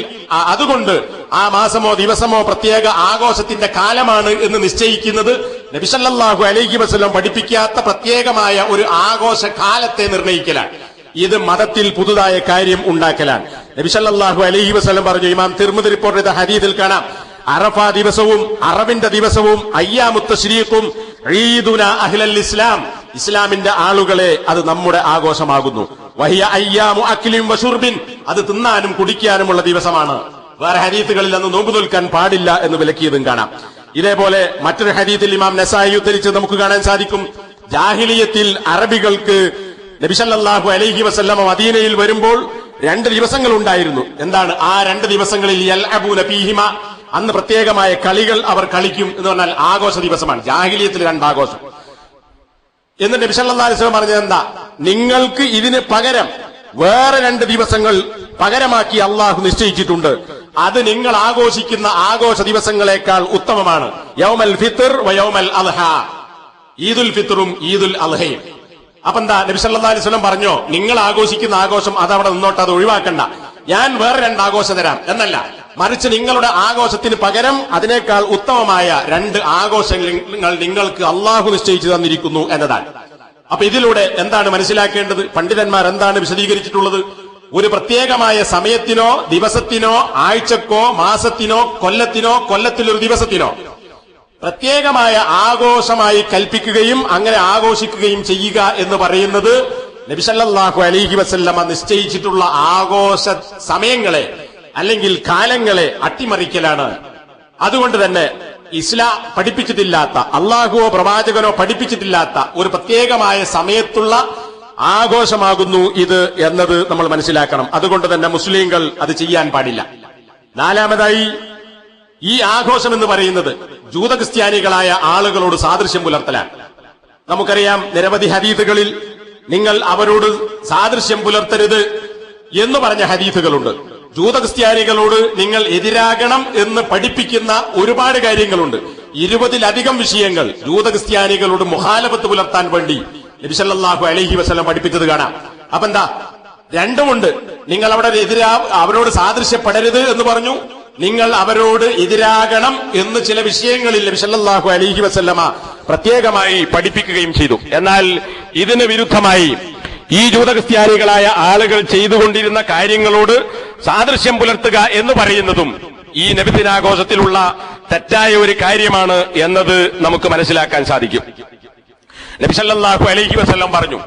അതുകൊണ്ട് ആ മാസമോ ദിവസമോ പ്രത്യേക ആഘോഷത്തിന്റെ കാലമാണ് എന്ന് നിശ്ചയിക്കുന്നത് നബി സല്ലല്ലാഹു അലൈഹി വസല്ലം പഠിപ്പിക്കാത്ത പ്രത്യേകമായ ഒരു ആഘോഷ കാലത്തെ നിർണയിക്കലാണ്. ഇത് മതത്തിൽ പുതുതായ കാര്യം ഉണ്ടാക്കലാണ്. നബി സല്ലല്ലാഹു അലൈഹി വസല്ലം പറഞ്ഞു, ഇമാം തിർമിദി റിപ്പോർട്ട് ചെയ്ത ഹദീസിൽ കാണാം, അറഫ ദിവസവും അറബിന്റെ ദിവസവും അയ്യാമു തശ്രീഖും ഈദുന അഹ്ലൽ ഇസ്ലാം, ഇസ്ലാമിന്റെ ആളുകളെ അത് നമ്മുടെ ആഘോഷമാകുന്നു. വഹിയ അയ്യാമു അക്ലിൻ വശുർബിൻ, അത് തിന്നാനും കുടിക്കാനുമുള്ള ദിവസമാണ്. വേറെ ഹദീസുകളിൽ അന്ന് നോമ്പ് നോൽക്കാൻ പാടില്ല എന്ന് വിലക്കിയതും കാണാം. ഇതേപോലെ മറ്റൊരു ഹദീസിൽ ഇമാം നസായി ഉദ്ധരിച്ച് നമുക്ക് കാണാൻ സാധിക്കും, ജാഹിലിയത്തിൽ അറബികൾക്ക് നബി സല്ലല്ലാഹു അലൈഹി വസല്ലമ മദീനയിൽ വരുമ്പോൾ 2 ദിവസങ്ങൾ ഉണ്ടായിരുന്നു. എന്താണ് ആ 2 ദിവസങ്ങളിൽ? യൽഅബൂന ഫീഹിമ, അന്ന് പ്രത്യേകമായ കളികൾ അവർ കളിക്കും എന്ന് പറഞ്ഞാൽ ആഘോഷ ദിവസമാണ്. ജാഹിലിയത്തിൽ 2 ആഘോഷം. എന്നിട്ട് നബി സല്ലല്ലാഹു അലൈഹി വസല്ലം പറഞ്ഞത് എന്താ? നിങ്ങൾക്ക് ഇതിന് പകരം വേറെ 2 ദിവസങ്ങൾ പകരമാക്കി അള്ളാഹു നിശ്ചയിച്ചിട്ടുണ്ട്. അത് നിങ്ങൾ ആഘോഷിക്കുന്ന ആഘോഷ ദിവസങ്ങളെക്കാൾ ഉത്തമമാണ്. യൗമൽ ഫിത്ർ വ യൗമൽ അൽഹ, ഈദുൽ ഫിത്റും ഈദുൽ അൽഹയും. അപ്പൊ എന്താ നബി സല്ലല്ലാഹു അലൈഹി വസല്ലം പറഞ്ഞോ, നിങ്ങൾ ആഘോഷിക്കുന്ന ആഘോഷം അതവിടെ നിന്നോട്ട്, അത് ഒഴിവാക്കണ്ട, ഞാൻ വേറെ 2 ആഘോഷം തരാം എന്നല്ല, മറിച്ച് നിങ്ങളുടെ ആഘോഷത്തിന് പകരം അതിനേക്കാൾ ഉത്തമമായ 2 ആഘോഷങ്ങൾ നിങ്ങൾക്ക് അള്ളാഹു നിശ്ചയിച്ചു തന്നിരിക്കുന്നു എന്നതാണ്. അപ്പൊ ഇതിലൂടെ എന്താണ് മനസ്സിലാക്കേണ്ടത്? പണ്ഡിതന്മാർ എന്താണ് വിശദീകരിച്ചിട്ടുള്ളത്? ഒരു പ്രത്യേകമായ സമയത്തിനോ ദിവസത്തിനോ ആഴ്ചക്കോ മാസത്തിനോ കൊല്ലത്തിനോ കൊല്ലത്തിലൊരു ദിവസത്തിനോ പ്രത്യേകമായ ആഘോഷമായി കൽപ്പിക്കുകയും അങ്ങനെ ആഘോഷിക്കുകയും ചെയ്യുക എന്ന് പറയുന്നത് നബി സല്ലല്ലാഹു അലൈഹി വസല്ലമ നിശ്ചയിച്ചിട്ടുള്ള ആഘോഷ സമയങ്ങളെ അല്ലെങ്കിൽ കാലങ്ങളെ അട്ടിമറിക്കലാണ്. അതുകൊണ്ട് തന്നെ ഇസ്ലാം പഠിപ്പിച്ചിട്ടില്ലാത്ത, അള്ളാഹുവോ പ്രവാചകനോ പഠിപ്പിച്ചിട്ടില്ലാത്ത ഒരു പ്രത്യേകമായ സമയത്തുള്ള ആഘോഷമാകുന്നു ഇത് എന്നത് നമ്മൾ മനസ്സിലാക്കണം. അതുകൊണ്ട് തന്നെ മുസ്ലിങ്ങൾ അത് ചെയ്യാൻ പാടില്ല. 4ാമതായി, ഈ ആഘോഷം എന്ന് പറയുന്നത് ജൂത ക്രിസ്ത്യാനികളായ ആളുകളോട് സാദൃശ്യം പുലർത്തലാണ്. നമുക്കറിയാം, നിരവധി ഹദീസുകളിൽ നിങ്ങൾ അവരോട് സാദൃശ്യം പുലർത്തരുത് എന്ന് പറഞ്ഞ ഹദീസുകളുണ്ട്. ജൂത ക്രിസ്ത്യാനികളോട് നിങ്ങൾ എതിരാകണം എന്ന് പഠിപ്പിക്കുന്ന ഒരുപാട് കാര്യങ്ങളുണ്ട്. 20-ലധികം വിഷയങ്ങൾ ജൂത ക്രിസ്ത്യാനികളോട് മുഖാലഫത്ത് പുലർത്താൻ വേണ്ടി നബി സല്ലല്ലാഹു അലൈഹി വസല്ലം പഠിപ്പിച്ചത് കാണാം. അപ്പൊ എന്താ രണ്ടുമുണ്ട്. നിങ്ങൾ അവിടെ അവരോട് സാദൃശ്യപ്പെടരുത് എന്ന് പറഞ്ഞു, നിങ്ങൾ അവരോട് എതിരാകണം എന്ന് ചില വിഷയങ്ങളിൽ നബി സല്ലല്ലാഹു അലൈഹി വസല്ലമ പ്രത്യേകമായി പഠിപ്പിക്കുകയും ചെയ്തു. എന്നാൽ ഇതിന് വിരുദ്ധമായി ഈ ജൂതക്രിസ്ത്യാനികളായ ആളുകൾ ചെയ്തുകൊണ്ടിരുന്ന കാര്യങ്ങളോട് സാദൃശ്യം പുലർത്തുക എന്ന് പറയുന്നതും ഈ നബിദിനാഘോഷത്തിലുള്ള തെറ്റായ ഒരു കാര്യമാണ് എന്നത് നമുക്ക് മനസ്സിലാക്കാൻ സാധിക്കും. നബി സല്ലല്ലാഹു അലൈഹി വസല്ലം പറഞ്ഞു,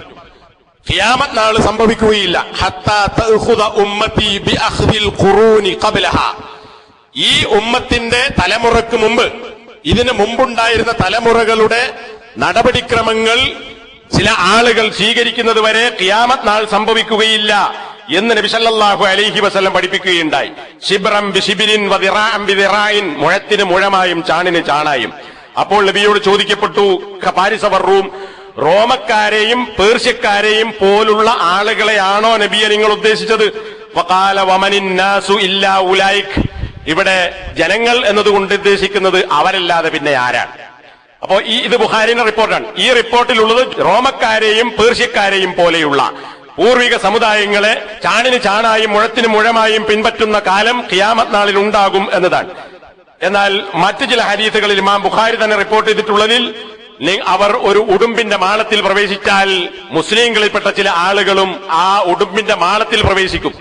ഖിയാമത്ത് നാൾ സംഭവിക്കുകയില്ല ഹത്താ തഅഖുദ ഉമ്മത്തി ബിഅഖ്ദിൽ ഖുറൂനി ഖബ്ലഹാ. ഈ ഉമ്മത്തിന്റെ തലമുറക്ക് മുമ്പ്, ഇതിന് മുമ്പുണ്ടായിരുന്ന തലമുറകളുടെ നടപടിക്രമങ്ങൾ ചില ആളുകൾ സ്വീകരിക്കുന്നത് വരെ ഖിയാമത്ത് നാൾ സംഭവിക്കുകയില്ല എന്ന് നബി സല്ലല്ലാഹു അലൈഹി വസല്ലം പഠിപ്പിക്കുകയുണ്ടായി. ശിബ്റൻ ബിശിബ്രിൻ വദിറാഅൻ ബിദിറാഇൻ, മുഴത്തിന് മുഴമായും ചാണിന് ചാണായും. അപ്പോൾ നബിയോട് ചോദിക്കപ്പെട്ടു, പാരിസവർ റൂം, റോമക്കാരെയും പേർഷ്യക്കാരെയും പോലുള്ള ആളുകളെയാണോ നബിയെ നിങ്ങൾ ഉദ്ദേശിച്ചത്? വഖാല വമനിന്നാസു ഇല്ലാ ഉലൈക്. ഇവിടെ ജനങ്ങൾ എന്നതുകൊണ്ട് ഉദ്ദേശിക്കുന്നത് അവരല്ലാതെ പിന്നെ ആരാണ്? അപ്പോ ഇത് ബുഖാരിയുടെ റിപ്പോർട്ടാണ്. ഈ റിപ്പോർട്ടിലുള്ളത് റോമക്കാരെയും പേർഷ്യക്കാരെയും പോലെയുള്ള പൂർവിക സമുദായങ്ങളെ ചാണിന് ചാണായും മുഴത്തിന് മുഴമായും പിൻപറ്റുന്ന കാലം ഖിയാമത്ത് നാളിൽ ഉണ്ടാകും എന്നതാണ്. എന്നാൽ മറ്റു ചില ഹദീസുകളിൽ ഇമാം ബുഖാരി തന്നെ റിപ്പോർട്ട് ചെയ്തിട്ടുള്ളതിൽ അവർ ഒരു ഉടുമ്പിന്റെ മാളത്തിൽ പ്രവേശിച്ചാൽ മുസ്ലിങ്ങളിൽപ്പെട്ട ചില ആളുകളും ആ ഉടുമ്പിന്റെ മാളത്തിൽ പ്രവേശിക്കും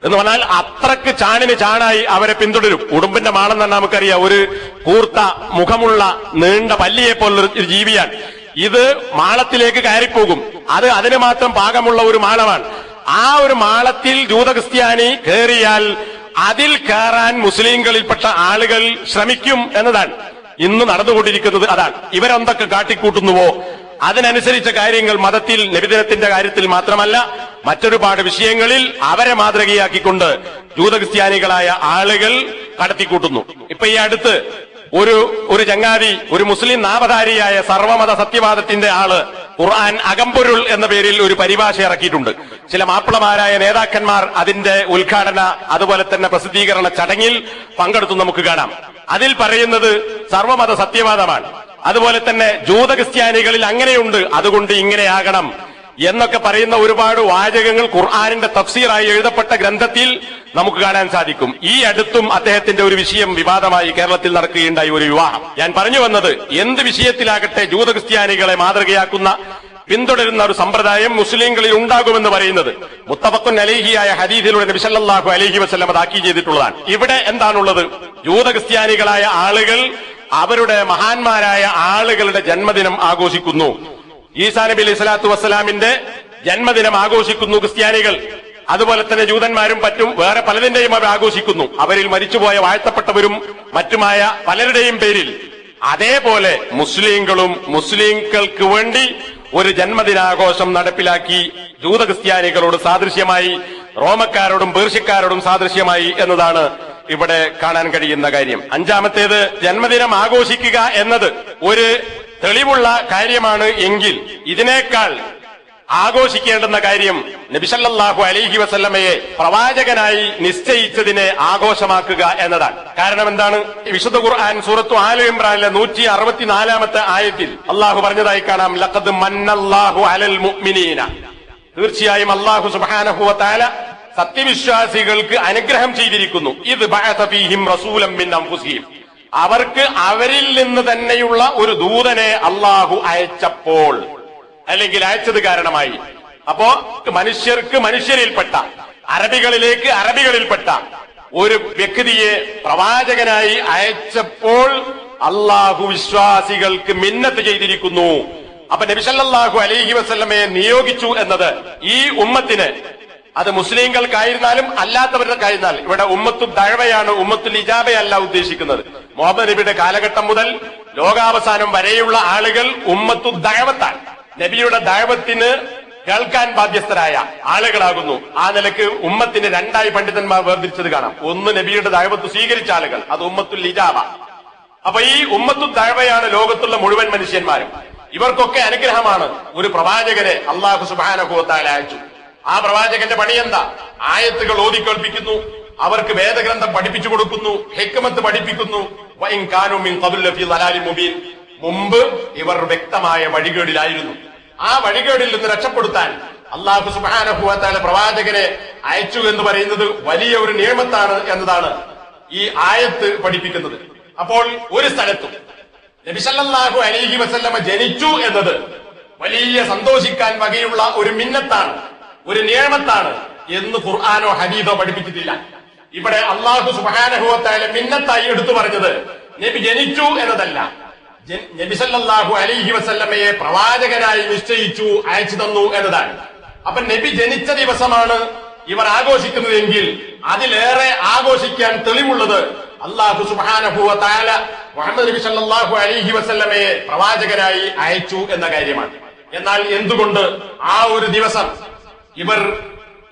എന്ന് പറഞ്ഞാൽ അത്രക്ക് ചാണിന് ചാണായി അവരെ പിന്തുടരും. ഉടുമ്പിന്റെ മാളം തന്നെ നമുക്കറിയാം, ഒരു കൂർത്ത മുഖമുള്ള നീണ്ട പല്ലിയെ പോലുള്ള ഒരു ജീവിയാണ്. ഇത് മാളത്തിലേക്ക് കയറിപ്പോകും. അതിന് മാത്രം പാകമുള്ള ഒരു മാളമാണ്. ആ ഒരു മാളത്തിൽ ജൂതക്രിസ്ത്യാനി കയറിയാൽ അതിൽ കയറാൻ മുസ്ലിങ്ങളിൽപ്പെട്ട ആളുകൾ ശ്രമിക്കും എന്നതാണ് ഇന്ന് നടന്നുകൊണ്ടിരിക്കുന്നത്. അതാണ് ഇവരെന്തൊക്കെ കാട്ടിക്കൂട്ടുന്നുവോ അതിനനുസരിച്ച കാര്യങ്ങൾ മതത്തിൽ നബിദിനത്തിന്റെ കാര്യത്തിൽ മാത്രമല്ല മറ്റൊരുപാട് വിഷയങ്ങളിൽ അവരെ മാതൃകയാക്കിക്കൊണ്ട് ജൂതക്രിസ്ത്യാനികളായ ആളുകൾ കടത്തിക്കൂട്ടുന്നു. ഇപ്പൊ ഈ അടുത്ത് ഒരു ചങ്ങാതി, ഒരു മുസ്ലിം നാമധാരിയായ സർവമത സത്യവാദത്തിന്റെ ആള് ഖുർആൻ അകമ്പൊരുൾ എന്ന പേരിൽ ഒരു പരിഭാഷ ഇറക്കിയിട്ടുണ്ട്. ചില മാപ്പിളമാരായ നേതാക്കന്മാർ അതിന്റെ ഉദ്ഘാടന അതുപോലെ തന്നെ പ്രസിദ്ധീകരണ ചടങ്ങിൽ പങ്കെടുത്തു നമുക്ക് കാണാം. അതിൽ പറയുന്നത് സർവമത സത്യവാദമാണ്. അതുപോലെ തന്നെ ജൂതക്രിസ്ത്യാനികളിൽ അങ്ങനെയുണ്ട്, അതുകൊണ്ട് ഇങ്ങനെയാകണം എന്നൊക്കെ പറയുന്ന ഒരുപാട് വാചകങ്ങൾ ഖുർആനിന്റെ തഫ്സീറായി എഴുതപ്പെട്ട ഗ്രന്ഥത്തിൽ നമുക്ക് കാണാൻ സാധിക്കും. ഈ അടുത്തും അദ്ദേഹത്തിന്റെ ഒരു വിഷയം വിവാദമായി കേരളത്തിൽ നടക്കുകയുണ്ടായി, ഒരു വിവാഹം. ഞാൻ പറഞ്ഞു വന്നത്, എന്ത് വിഷയത്തിലാകട്ടെ ജൂതക്രിസ്ത്യാനികളെ മാതൃകയാക്കുന്ന പിന്തുടരുന്ന ഒരു സമ്പ്രദായം മുസ്ലിങ്ങളിൽ ഉണ്ടാകുമെന്ന് പറയുന്നത് മുത്തഫഖുൻ അലൈഹിയായ ഹദീസിലൂടെ നബി സല്ലല്ലാഹു അലൈഹി വസല്ലം താക്കീത് ചെയ്തിട്ടുള്ളതാണ്. ഇവിടെ എന്താണുള്ളത്? ജൂതക്രിസ്ത്യാനികളായ ആളുകൾ അവരുടെ മഹാന്മാരായ ആളുകളുടെ ജന്മദിനം ആഘോഷിക്കുന്നു. ഈസാ നബി അലൈഹി സ്വലാത്തു വസ്സലാമിന്റെ ജന്മദിനം ആഘോഷിക്കുന്നു ക്രിസ്ത്യാനികൾ. അതുപോലെ തന്നെ ജൂതന്മാരും വേറെ പലതിന്റെയും അവർ ആഘോഷിക്കുന്നു. അവരിൽ മരിച്ചുപോയ വാഴ്ത്തപ്പെട്ടവരും മറ്റുമായ പലരുടെയും പേരിൽ. അതേപോലെ മുസ്ലിങ്ങളും മുസ്ലിങ്ങൾക്ക് വേണ്ടി ഒരു ജന്മദിനാഘോഷം നടപ്പിലാക്കി ജൂതക്രിസ്ത്യാനികളോട് സാദൃശ്യമായി, റോമക്കാരോടും പേർഷ്യക്കാരോടും സാദൃശ്യമായി എന്നതാണ് ഇവിടെ കാണാൻ കഴിയുന്ന കാര്യം. അഞ്ചാമത്തേത്, ജന്മദിനം ആഘോഷിക്കുക എന്നത് ഒരു തെളിവുള്ള കാര്യമാണ് എങ്കിൽ ഇതിനേക്കാൾ ആഘോഷിക്കേണ്ടുന്ന കാര്യം നബി സല്ലല്ലാഹു അലൈഹി വസല്ലമയെ പ്രവാചകനായി നിശ്ചയിച്ചതിനെ ആഘോഷമാക്കുക എന്നതാണ്. കാരണം എന്താണ്? വിശുദ്ധ ഖുർആൻ സൂറത്തു ആല ഇംറാനിലെ 164-ാമത്തെ ആയത്തിൽ അള്ളാഹു പറഞ്ഞതായി കാണാം, ലഖദ് മന്നല്ലാഹു അലൽ മുഅ്മിനീന. തീർച്ചയായും അള്ളാഹു സുബ്ഹാനഹു വ തആല സത്യവിശ്വാസികൾക്ക് അനുഗ്രഹം ചെയ്തിരിക്കുന്നു. ഇദ് ബഅസ ഫീഹിം റസൂലൻ മിൻ അൻഫുസിഹിം. അവർക്ക് അവരിൽ നിന്ന് തന്നെയുള്ള ഒരു ദൂതനെ അള്ളാഹു അയച്ചപ്പോൾ, അല്ലെങ്കിൽ അയച്ചത് കാരണമായി. അപ്പോ മനുഷ്യർക്ക് മനുഷ്യരിൽപ്പെട്ട, അറബികളിലേക്ക് അറബികളിൽപ്പെട്ട ഒരു വ്യക്തിയെ പ്രവാചകനായി അയച്ചപ്പോൾ അള്ളാഹു വിശ്വാസികൾക്ക് മിന്നത്ത് ചെയ്തിരിക്കുന്നു. അപ്പൊ നബി സല്ലല്ലാഹു അലൈഹി വസല്ലമയെ നിയോഗിച്ചു എന്നത് ഈ ഉമ്മത്തിന്, അത് മുസ്ലിങ്ങൾക്കായിരുന്നാലും അല്ലാത്തവർക്കായിരുന്നാൽ, ഇവിടെ ഉമ്മത്തു ദഅവയാണ്, ഉമ്മത്തുൽ ഇജാബയല്ല ഉദ്ദേശിക്കുന്നത്. മുഹമ്മദ് നബിയുടെ കാലഘട്ടം മുതൽ ലോകാവസാനം വരെയുള്ള ആളുകൾ ഉമ്മത്തു ദഅവത്താണ്. നബിയുടെ ദഅവത്തിന് കേൾക്കാൻ ബാധ്യസ്ഥരായ ആളുകളാകുന്നു. ആ നിലക്ക് ഉമ്മത്തിന് രണ്ടായി പണ്ഡിതന്മാർ വേർതിരിച്ചത് കാണാം. ഒന്ന് നബിയുടെ ദഅവത്ത് സ്വീകരിച്ച ആളുകൾ, അത് ഉമ്മത്തുൽ ഇജാബ. അപ്പൊ ഈ ഉമ്മത്തു ദഅവയാണ് ലോകത്തുള്ള മുഴുവൻ മനുഷ്യന്മാരും. ഇവർക്കൊക്കെ അനുഗ്രഹമാണ് ഒരു പ്രവാചകനെ അല്ലാഹു സുബ്ഹാനഹു വ തആല അയച്ചു. ആ പ്രവാചകന്റെ പണി എന്താ? ആയത്തുകൾ ഓതിക്കേൾപ്പിക്കുന്നു, അവർക്ക് വേദഗ്രന്ഥം പഠിപ്പിച്ചു കൊടുക്കുന്നു, ഹിക്മത്ത് പഠിപ്പിക്കുന്നു. വഇൻ കാനൂ മിൻ ഖബ്ല ലഫീ ളലാലിൻ മുബീൻ. മുമ്പ് ഇവർ വ്യക്തമായ വഴികേടിലായിരുന്നു. ആ വഴികേടിൽ നിന്ന് രക്ഷപ്പെടുത്താൻ അല്ലാഹു സുബ്ഹാനഹു വ തആല പ്രവാചകനെ അയച്ചു എന്ന് പറയുന്നത് വലിയ ഒരു നിഅമത്താണ് എന്നതാണ് ഈ ആയത്ത് പഠിപ്പിക്കുന്നത്. അപ്പോൾ ഒരു സ്ഥലത്തും നബി സല്ലല്ലാഹു അലൈഹി വസല്ലമ ജനിച്ചു എന്നത് വലിയ സന്തോഷിക്കാൻ വകയുള്ള ഒരു മിന്നത്താണ്, ഒരു നിഅമത്താണ് എന്ന് ഖുർആനോ ഹദീസോ പഠിപ്പിച്ചിട്ടില്ല. ഇവിടെ അല്ലാഹു സുബ്ഹാനഹു വ തആല മിന്നത്തായി എടുത്തു പറഞ്ഞത് നബി ജനിച്ചു എന്നതല്ല, നബി സല്ലല്ലാഹു അലൈഹി വസല്ലമയെ പ്രവാചകനായി നിശ്ചയിച്ചു, അയച്ചു തന്നു എന്നതാണ്. അപ്പൊ നബി ജനിച്ച ദിവസമാണ് ഇവർ ആഘോഷിക്കുന്നതെങ്കിൽ അതിലേറെ ആഘോഷിക്കാൻ തെളിവുള്ളത് അല്ലാഹു സുബ്ഹാനഹു വ തആല മുഹമ്മദ് നബി സല്ലല്ലാഹു അലൈഹി വസല്ലമയെ പ്രവാചകനായി അയച്ചു എന്ന കാര്യമാണ്. എന്നാൽ എന്തുകൊണ്ട് ആ ഒരു ദിവസം ഇവർ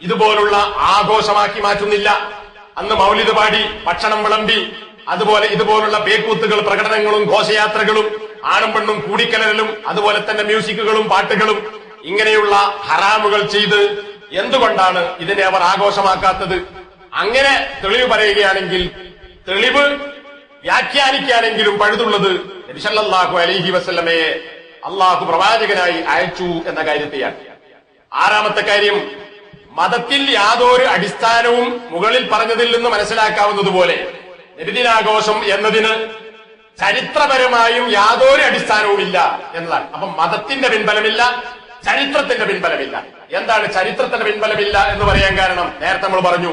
ഇതുപോലുള്ള ആഘോഷമാക്കി മാറ്റുന്നില്ല? അന്ന് മൗലിദ് പാടി, ഭക്ഷണം വിളമ്പി, അതുപോലെ ഇതുപോലുള്ള പേക്കൂത്തുകൾ, പ്രകടനങ്ങളും ഘോഷയാത്രകളും ആണും പെണ്ണും കൂടിക്കലരലും അതുപോലെ തന്നെ മ്യൂസിക്കുകളും പാട്ടുകളും ഇങ്ങനെയുള്ള ഹറാമുകൾ ചെയ്ത് എന്തുകൊണ്ടാണ് ഇതിനെ അവർ ആഘോഷമാക്കാത്തത്? അങ്ങനെ തെളിവ് പറയുകയാണെങ്കിൽ, തെളിവ് വ്യാഖ്യാനിക്കാനെങ്കിലും പഴുതുള്ളത് നബി സല്ലല്ലാഹു അലൈഹി വസല്ലമയെ അള്ളാഹു പ്രവാചകനായി അയച്ചു എന്ന കാര്യത്തെയാണ്. ആറാമത്തെ കാര്യം, മതത്തിൽ യാതൊരു അടിസ്ഥാനവും മുകളിൽ പറഞ്ഞതിൽ നിന്ന് മനസ്സിലാക്കാവുന്നതുപോലെ നബിദിനാഘോഷം എന്നതിന് ചരിത്രപരമായും യാതൊരു അടിസ്ഥാനവുമില്ല എന്നതാണ്. അപ്പം മതത്തിന്റെ പിൻബലമില്ല, ചരിത്രത്തിന്റെ പിൻബലമില്ല. എന്താണ് ചരിത്രത്തിന്റെ പിൻബലമില്ല എന്ന് പറയാൻ കാരണം? നേരത്തെ നമ്മൾ പറഞ്ഞു,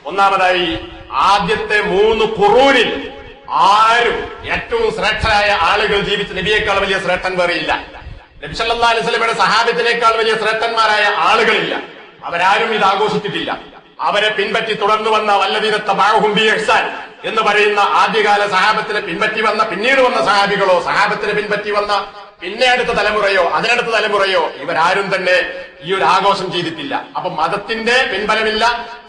ഒന്നാമതായി ആദ്യത്തെ 3 ഖുറൂനിൽ ആരും ഏറ്റവും ശ്രേഷ്ഠരായ ആളുകൾ ജീവിച്ച നബിയേക്കാൾ വലിയ ശ്രേഷ്ഠൻ വേറെയില്ല. നബി സല്ലല്ലാഹു അലൈഹി വസല്ലമയുടെ സഹാബത്തിനേക്കാൾ വലിയ ശ്രേഷ്ഠന്മാരായ ആളുകളില്ല. അവരാരും ഇത് ആഘോഷിച്ചിട്ടില്ല. അവരെ പിൻപറ്റി തുടർന്നു വന്ന വല്ലദീന തബഅഹും ബി ഇഹ്സാൻ എന്ന് പറയുന്ന ആദ്യകാല സഹാബത്തിനെ പിൻപറ്റി വന്ന പിന്നീട് വന്ന സഹാബികളോ, സഹാബത്തിനെ പിൻപറ്റി വന്ന പിന്നെ അടുത്ത തലമുറയോ അതിനടുത്ത തലമുറയോ ഇവരാരും തന്നെ ഈ ഒരു ആഘോഷം ചെയ്തിട്ടില്ല. അപ്പൊ മതത്തിന്റെ പിൻബലമില്ല,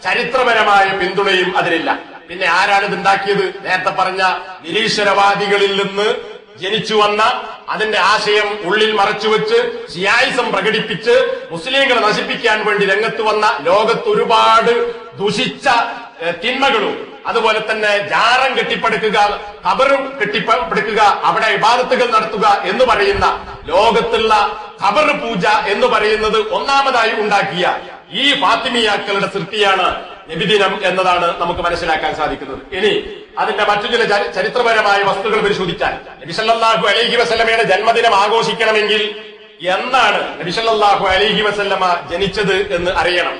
ചരിത്രപരമായ പിന്തുണയും അതിനില്ല. പിന്നെ ആരാണ് ഇത് ഉണ്ടാക്കിയത്? നേരത്തെ പറഞ്ഞ നിരീശ്വരവാദികളിൽ നിന്ന് ജനിച്ചു വന്ന, അതിന്റെ ആശയം ഉള്ളിൽ മറച്ചുവെച്ച് ഷിയായിസം പ്രകടിപ്പിച്ച് മുസ്ലിങ്ങളെ നശിപ്പിക്കാൻ വേണ്ടി രംഗത്ത് വന്ന, ലോകത്ത് ഒരുപാട് ദുഷിച്ച തിന്മകളും അതുപോലെ തന്നെ ജാറം കെട്ടിപ്പടുക്കുക, ഖബറും കെട്ടിപ്പടുക്കുക, അവിടെ ഇബാദത്തുകൾ നടത്തുക എന്ന് പറയുന്ന, ലോകത്തുള്ള ഖബർ പൂജ എന്ന് പറയുന്നത് ഒന്നാമതായി ഉണ്ടാക്കിയ ഈ ഫാത്തിമിയാക്കളുടെ സൃഷ്ടിയാണ് നബിദിനം എന്നതാണ് നമുക്ക് മനസ്സിലാക്കാൻ സാധിക്കുന്നത്. ഇനി അതിന്റെ മറ്റു ചില ചരിത്രപരമായ വസ്തുക്കൾ പരിശോധിച്ചാൽ, നബി സല്ലല്ലാഹു അലൈഹി വസല്ലമയുടെ ജന്മദിനം ആഘോഷിക്കണമെങ്കിൽ എന്നാണ് നബി സല്ലല്ലാഹു അലൈഹി വസല്ലമ ജനിച്ചത് എന്ന് അറിയണം.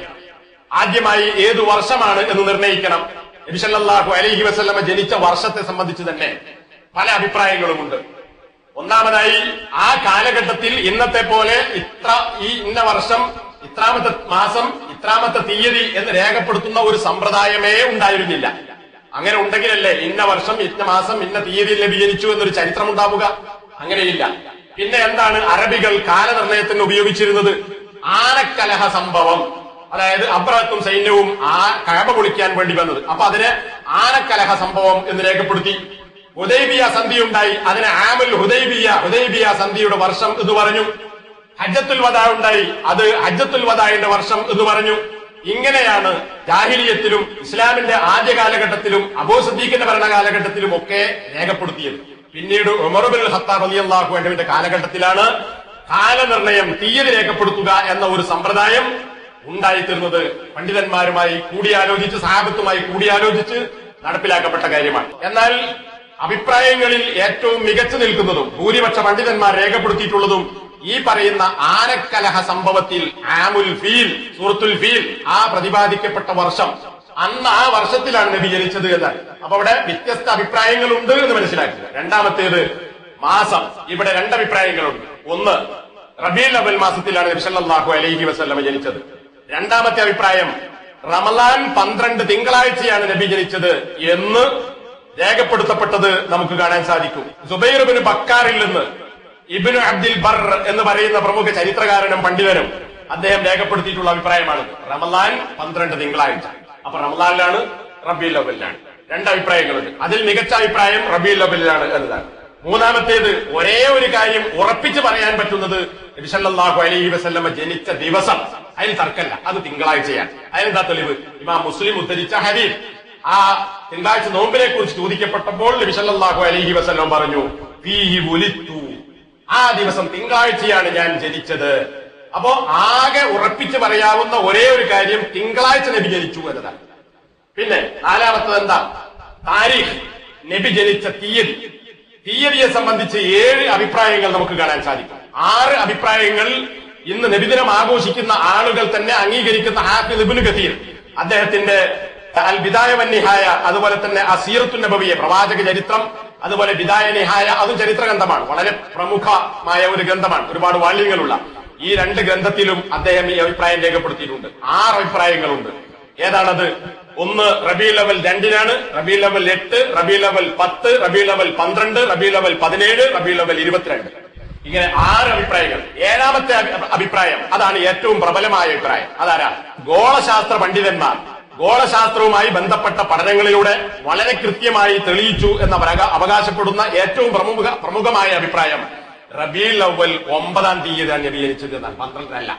ആദ്യമായി ഏതു വർഷമാണ് എന്ന് നിർണയിക്കണം. നബി സല്ലല്ലാഹു അലൈഹി വസല്ലമ ജനിച്ച വർഷത്തെ സംബന്ധിച്ച് തന്നെ പല അഭിപ്രായങ്ങളുമുണ്ട്. ഒന്നാമതായി, ആ കാലഘട്ടത്തിൽ ഇന്നത്തെ പോലെ ഇന്ന വർഷം, ഇത്രാമത്തെ മാസം, ഇത്രാമത്തെ തീയതി എന്ന് രേഖപ്പെടുത്തുന്ന ഒരു സമ്പ്രദായമേ ഉണ്ടായിരുന്നില്ല. അങ്ങനെ ഉണ്ടെങ്കിലല്ലേ ഇന്ന വർഷം, ഇന്ന മാസം, ഇന്ന തീയതിയിൽ നബി ജനിച്ചു എന്നൊരു ചരിത്രം ഉണ്ടാവുക? അങ്ങനെയില്ല. പിന്നെ എന്താണ് അറബികൾ കാലനിർണയത്തിന് ഉപയോഗിച്ചിരുന്നത്? ആനക്കലഹ സംഭവം, അതായത് അബ്രഹത്തും സൈന്യവും ആ കഅബ പൊളിക്കാൻ വേണ്ടി വന്നത്. അപ്പൊ അതിനെ ആനക്കലഹ സംഭവം എന്ന് രേഖപ്പെടുത്തി. ഹുദൈബിയ സന്ധി ഉണ്ടായി, അതിനെ ആമുൽ ഹുദൈബിയ സന്ധിയുടെ വർഷം എന്ന് പറഞ്ഞു. ഹജ്ജത്തുൽ വദാ ഉണ്ടായി, അത് ഹജ്ജത്തുൽ വദാഇന്റെ വർഷം എന്ന് പറഞ്ഞു. ഇങ്ങനെയാണ് ജാഹിലിയത്തിലും ഇസ്ലാമിന്റെ ആദ്യ കാലഘട്ടത്തിലും അബൂ സിദ്ദീഖിന്റെ ഭരണകാലഘട്ടത്തിലും ഒക്കെ രേഖപ്പെടുത്തിയത്. പിന്നീട് ഉമർ ഇബ്നുൽ ഖത്താബ് റളിയല്ലാഹു അൻഹുവിന്റെ കാലഘട്ടത്തിലാണ് കാലനിർണയം, തീയതി രേഖപ്പെടുത്തുക എന്ന ഒരു സമ്പ്രദായം ഉണ്ടായിത്തീർന്നത്. പണ്ഡിതന്മാരുമായി കൂടിയാലോചിച്ച്, സഹാബത്തുമായി കൂടിയാലോചിച്ച് നടപ്പിലാക്കപ്പെട്ട കാര്യമാണ്. എന്നാൽ അഭിപ്രായങ്ങളിൽ ഏറ്റവും മികച്ചു നിൽക്കുന്നതും ഭൂരിപക്ഷ പണ്ഡിതന്മാർ രേഖപ്പെടുത്തിയിട്ടുള്ളതും ഈ പറയുന്ന ആനക്കലഹ സംഭവത്തിൽ ആമുൽ ഫീൽ, സൂറത്തുൽ ഫീൽ, ആ പ്രതിപാദിക്കപ്പെട്ട വർഷം, അന്ന് ആ വർഷത്തിലാണ് നബി ജനിച്ചത് എന്നാണ്. അപ്പൊ അവിടെ വ്യത്യസ്ത അഭിപ്രായങ്ങളുണ്ട് എന്ന് മനസ്സിലാക്കുക. രണ്ടാമത്തേത് മാസം. ഇവിടെ 2 അഭിപ്രായങ്ങളുണ്ട്. ഒന്ന്, റബീഉൽ അവ്വൽ മാസത്തിലാണ് നബി സല്ലല്ലാഹു അലൈഹി വസല്ലമ ജനിച്ചത്. രണ്ടാമത്തെ അഭിപ്രായം, റമളാൻ 12 തിങ്കളാഴ്ചയാണ് നബി ജനിച്ചത് എന്ന് രേഖപ്പെടുത്തപ്പെട്ടത് നമുക്ക് കാണാൻ സാധിക്കും. സുബൈർ ഇബ്നു ബക്കാറിൽ നിന്ന് ഇബ്നു അബ്ദുൽ ബർ എന്ന് പറയുന്ന പ്രമുഖ ചരിത്രകാരനും പണ്ഡിതനും അദ്ദേഹം രേഖപ്പെടുത്തിയിട്ടുള്ള അഭിപ്രായമാണ് റമളാൻ 12 തിങ്കളാഴ്ച. അപ്പൊ റമളാനിലാണ്, റബീഉൽ അവ്വലിലാണ്. 2 അഭിപ്രായങ്ങളുണ്ട്. അതിൽ മികച്ച അഭിപ്രായം റബീഉൽ അവ്വലിലാണ് എന്നതാണ്. മൂന്നാമത്തേത്, ഒരേ ഒരു കാര്യം ഉറപ്പിച്ച് പറയാൻ പറ്റുന്നത് നബി സല്ലല്ലാഹു അലൈഹി വസല്ലമ ജനിച്ച ദിവസം, അതിൽ തർക്കമില്ല, അത് തിങ്കളാഴ്ചയാണ്. അതിനെന്താ തെളിവ്? ഇമാം മുസ്ലിം ഉദ്ധരിച്ച ഹദീസ്. ആ തിങ്കളാഴ്ച നോമ്പിനെ കുറിച്ച് ചോദിക്കപ്പെട്ടപ്പോൾ നബി സല്ലല്ലാഹു അലൈഹി വസല്ലം പറഞ്ഞു, ഫീഹി വുലിദ്തു, ആ ദിവസം തിങ്കളാഴ്ചയാണ് ഞാൻ ജനിച്ചത്. അപ്പോ ആകെ ഉറപ്പിച്ച് പറയാവുന്ന ഒരേ ഒരു കാര്യം തിങ്കളാഴ്ച നബി ജനിച്ചു എന്നതാണ്. പിന്നെ നാലാമത്തത് എന്താ? താരീഖ്, നബി ജനിച്ച തീയതി. തീയതിയെ സംബന്ധിച്ച് 7 അഭിപ്രായങ്ങൾ നമുക്ക് കാണാൻ സാധിക്കും. 6 അഭിപ്രായങ്ങൾ ഇന്ന് നബിദിനം ആഘോഷിക്കുന്ന ആളുകൾ തന്നെ അംഗീകരിക്കുന്ന ഹാഫിദ് ഇബ്നു കസീർ അദ്ദേഹത്തിന്റെ അൽ ബിദായ വൻ നിഹായ, അതുപോലെ തന്നെ അസീറത്തു നബവിയെ, പ്രവാചക ചരിത്രം, അതുപോലെ ബിദായ നിഹായ, അതും ചരിത്ര ഗ്രന്ഥമാണ്, വളരെ പ്രമുഖമായ ഒരു ഗ്രന്ഥമാണ്, ഒരുപാട് വാല്യങ്ങളുള്ള. ഈ 2 ഗ്രന്ഥത്തിലും അദ്ദേഹം ഈ അഭിപ്രായം രേഖപ്പെടുത്തിയിട്ടുണ്ട്. 6 അഭിപ്രായങ്ങളുണ്ട്. ഏതാണത്? ഒന്ന് റബീഉൽ അവ്വൽ 2-നാണ്, റബീഉൽ അവ്വൽ 8, റബീഉൽ അവ്വൽ 10, റബീഉൽ അവ്വൽ 12, റബീഉൽ അവ്വൽ 17, റബീഉൽ അവ്വൽ 22. ഇങ്ങനെ 6 അഭിപ്രായങ്ങൾ. 7-ാമത്തെ അഭിപ്രായം, അതാണ് ഏറ്റവും പ്രബലമായ അഭിപ്രായം. അതാരാ? ഗോളശാസ്ത്ര പണ്ഡിതന്മാർ ഗോളശാസ്ത്രവുമായി ബന്ധപ്പെട്ട പഠനങ്ങളിലൂടെ വളരെ കൃത്യമായി തെളിയിച്ചു എന്ന് അവകാശപ്പെടുന്ന ഏറ്റവും പ്രമുഖമായ അഭിപ്രായം റബീഉൽ അവ്വൽ 9-ാം തീയതിയാണ് നബി ജനിച്ചത് എന്നാണ്, 12-അല്ല.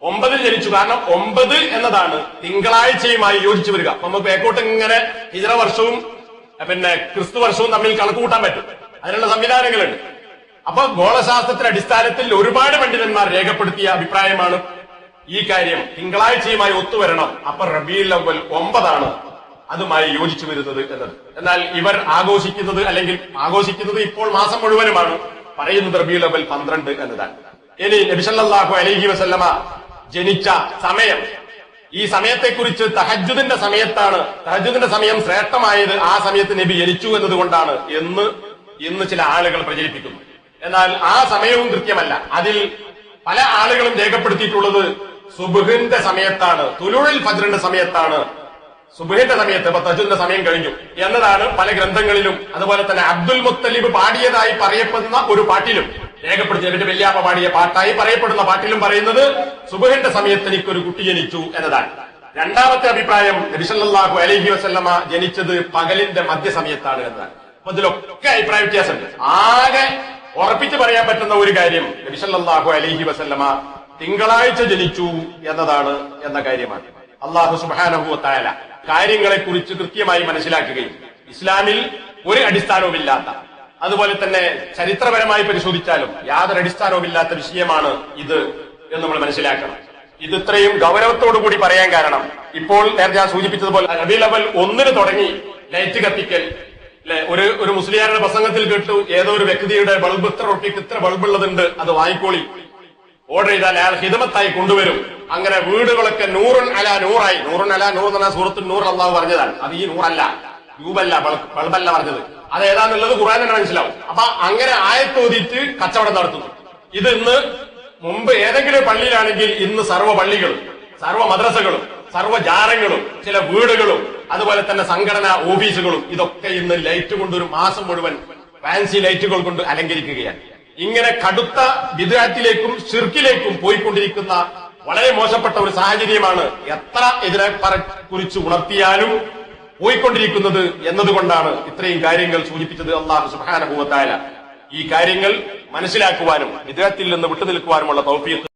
9-ൽ ജനിച്ചു. കാരണം 9 എന്നതാണ് തിങ്കളാഴ്ചയുമായി യോജിച്ചു വരിക. അപ്പൊ നമുക്ക് ബേക്കോട്ട് ഇങ്ങനെ ഹിജ്റ വർഷവും പിന്നെ ക്രിസ്തു വർഷവും തമ്മിൽ കണക്ക് കൂട്ടാൻ പറ്റും. അതിനുള്ള സംവിധാനങ്ങളുണ്ട്. അപ്പൊ ഗോളശാസ്ത്രത്തിന്റെ അടിസ്ഥാനത്തിൽ ഒരുപാട് പണ്ഡിതന്മാർ രേഖപ്പെടുത്തിയ അഭിപ്രായമാണ് ഈ കാര്യം, തിങ്കളാഴ്ചയുമായി ഒത്തുവരണം. അപ്പൊ റബീഉൽ അവ്വൽ 9-ആണ് അതുമായി യോജിച്ചു വരുന്നത് എന്നത്. എന്നാൽ ഇവർ ആഘോഷിക്കുന്നത്, അല്ലെങ്കിൽ ആഘോഷിക്കുന്നത് ഇപ്പോൾ മാസം മുഴുവനുമാണ്, പറയുന്നത് റബീഉൽ അവ്വൽ 12 എന്നതാണ്. ഇനി നബി സല്ലല്ലാഹു അലൈഹി വസല്ലമ ജനിച്ച സമയം, ഈ സമയത്തെക്കുറിച്ച് തഹജ്ജുദിന്റെ സമയത്താണ്, തഹജ്ജുദിന്റെ സമയം ശ്രേഷ്ഠമായത് ആ സമയത്ത് നബി ജനിച്ചു എന്നതുകൊണ്ടാണ് എന്ന് ഇന്ന് ചില ആളുകൾ പ്രചരിപ്പിക്കുന്നു. എന്നാൽ ആ സമയവും കൃത്യമല്ല. അതിൽ പല ആളുകളും രേഖപ്പെടുത്തിയിട്ടുള്ളത് സുബ്ഹിന്റെ സമയത്താണ്, തുലൂഉൽ ഫജ്റിന്റെ സമയത്താണ്, സുബ്ഹിന്റെ സമയത്ത്, ഇപ്പൊ തഹജ്ജുദിന്റെ സമയം കഴിഞ്ഞു എന്നതാണ് പല ഗ്രന്ഥങ്ങളിലും. അതുപോലെ തന്നെ അബ്ദുൽ മുത്തലിബ് പാടിയതായി പറയപ്പെടുന്ന ഒരു പാട്ടിലും രേഖപ്പെടുത്തി, നബിന്റെ വല്യാപ്പ പാടിയ പാട്ടായി പറയപ്പെടുന്ന പാട്ടിലും പറയുന്നത് സുബ്ഹിന്റെ സമയത്ത് എനിക്കൊരു കുട്ടി ജനിച്ചു എന്നതാണ്. 2-ാമത്തെ അഭിപ്രായം, നബി സല്ലല്ലാഹു അലൈഹി വസല്ലമ ജനിച്ചത് പകലിന്റെ മധ്യസമയത്താണ് എന്നതാണ്. അപ്പൊ ഇതിലൊക്കെ അഭിപ്രായ വ്യത്യാസമുണ്ട്. ആകെ ഉറപ്പിച്ച് പറയാൻ പറ്റുന്ന ഒരു കാര്യം, നബി സല്ലല്ലാഹു അലൈഹി വസല്ലമ തിങ്കളാഴ്ച ജനിച്ചു എന്നതാണ് എന്ന കാര്യമാണ്. അല്ലാഹു സുബ്ഹാനഹു വ തആല കാര്യങ്ങളെക്കുറിച്ച് കൃത്യമായി മനസ്സിലാക്കുകയും ഇസ്ലാമിൽ ഒരു അടിസ്ഥാനവുമില്ലാത്ത, അതുപോലെ തന്നെ ചരിത്രപരമായി പരിശോധിച്ചാലും യാതൊരു അടിസ്ഥാനവുമില്ലാത്ത വിഷയമാണ് ഇത് എന്ന് നമ്മൾ മനസ്സിലാക്കണം. ഇത് ഇത്രയും ഗൗരവത്തോടുകൂടി പറയാൻ കാരണം, ഇപ്പോൾ നേരത്തെ ഞാൻ സൂചിപ്പിച്ചതുപോലെ റബീഉൽ അവ്വൽ 1-ന് തുടങ്ങി ലൈറ്റ് കത്തിക്കൽ, ഒരു മുസ്ലിയാരുടെ പ്രസംഗത്തിൽ കേട്ടു, ഏതോ ഒരു വ്യക്തിയുടെ ബൾബ് ഇത്ര റുപ്യക്ക് ഇത്ര ബൾബുള്ളതുണ്ട്, അത് വാങ്ങിക്കോളി, ഓർഡർ ചെയ്താൽ അയാൾ ഹിദമത്തായി കൊണ്ടുവരും. അങ്ങനെ വീടുകളൊക്കെ നൂറുൻ അലാ നൂറായി. നൂറുൻ അലാ നൂർ എന്ന സൂറത്തുൽ നൂർ അല്ലാഹു പറഞ്ഞതാണ്. അത് ഈ നൂറല്ല, ട്യൂബല്ല, ബൾബല്ല പറഞ്ഞത്. അത് ഏതാന്നുള്ളത് ഖുർആൻ തന്നെ മനസ്സിലാവും. അപ്പൊ അങ്ങനെ ആയത്തോതിയിട്ട് കച്ചവടം നടത്തുന്നു. ഇത് ഇന്ന് മുമ്പ് ഏതെങ്കിലും പള്ളിയിലാണെങ്കിൽ ഇന്ന് സർവ്വ പള്ളികളും, സർവ്വ മദ്രസകളും, സർവ്വ ജാറങ്ങളും, ചില വീടുകളും, അതുപോലെ തന്നെ സംഘടനാ ഓഫീസുകളും ഇതൊക്കെ ഇന്ന് ലൈറ്റ് കൊണ്ട് ഒരു മാസം മുഴുവൻ ഫാൻസി ലൈറ്റുകൾ കൊണ്ട് അലങ്കരിക്കുകയാണ്. ഇങ്ങനെ കടുത്ത ബിദ്അത്തിലേക്കും ശിർക്കിലേക്കും പോയിക്കൊണ്ടിരിക്കുന്ന വളരെ മോശപ്പെട്ട ഒരു സാഹചര്യമാണ് എത്ര ഇതിനെ കുറിച്ച് ഉണർത്തിയാലും പോയിക്കൊണ്ടിരിക്കുന്നത് എന്നതുകൊണ്ടാണ് ഇത്രയും കാര്യങ്ങൾ സൂചിപ്പിച്ചത്. അല്ലാഹു സുബ്ഹാനഹു വ തആല ഈ കാര്യങ്ങൾ മനസ്സിലാക്കുവാനും ബിദ്അത്തിൽ നിന്ന് വിട്ടുനിൽക്കുവാനുമുള്ള തൗഫീഖ്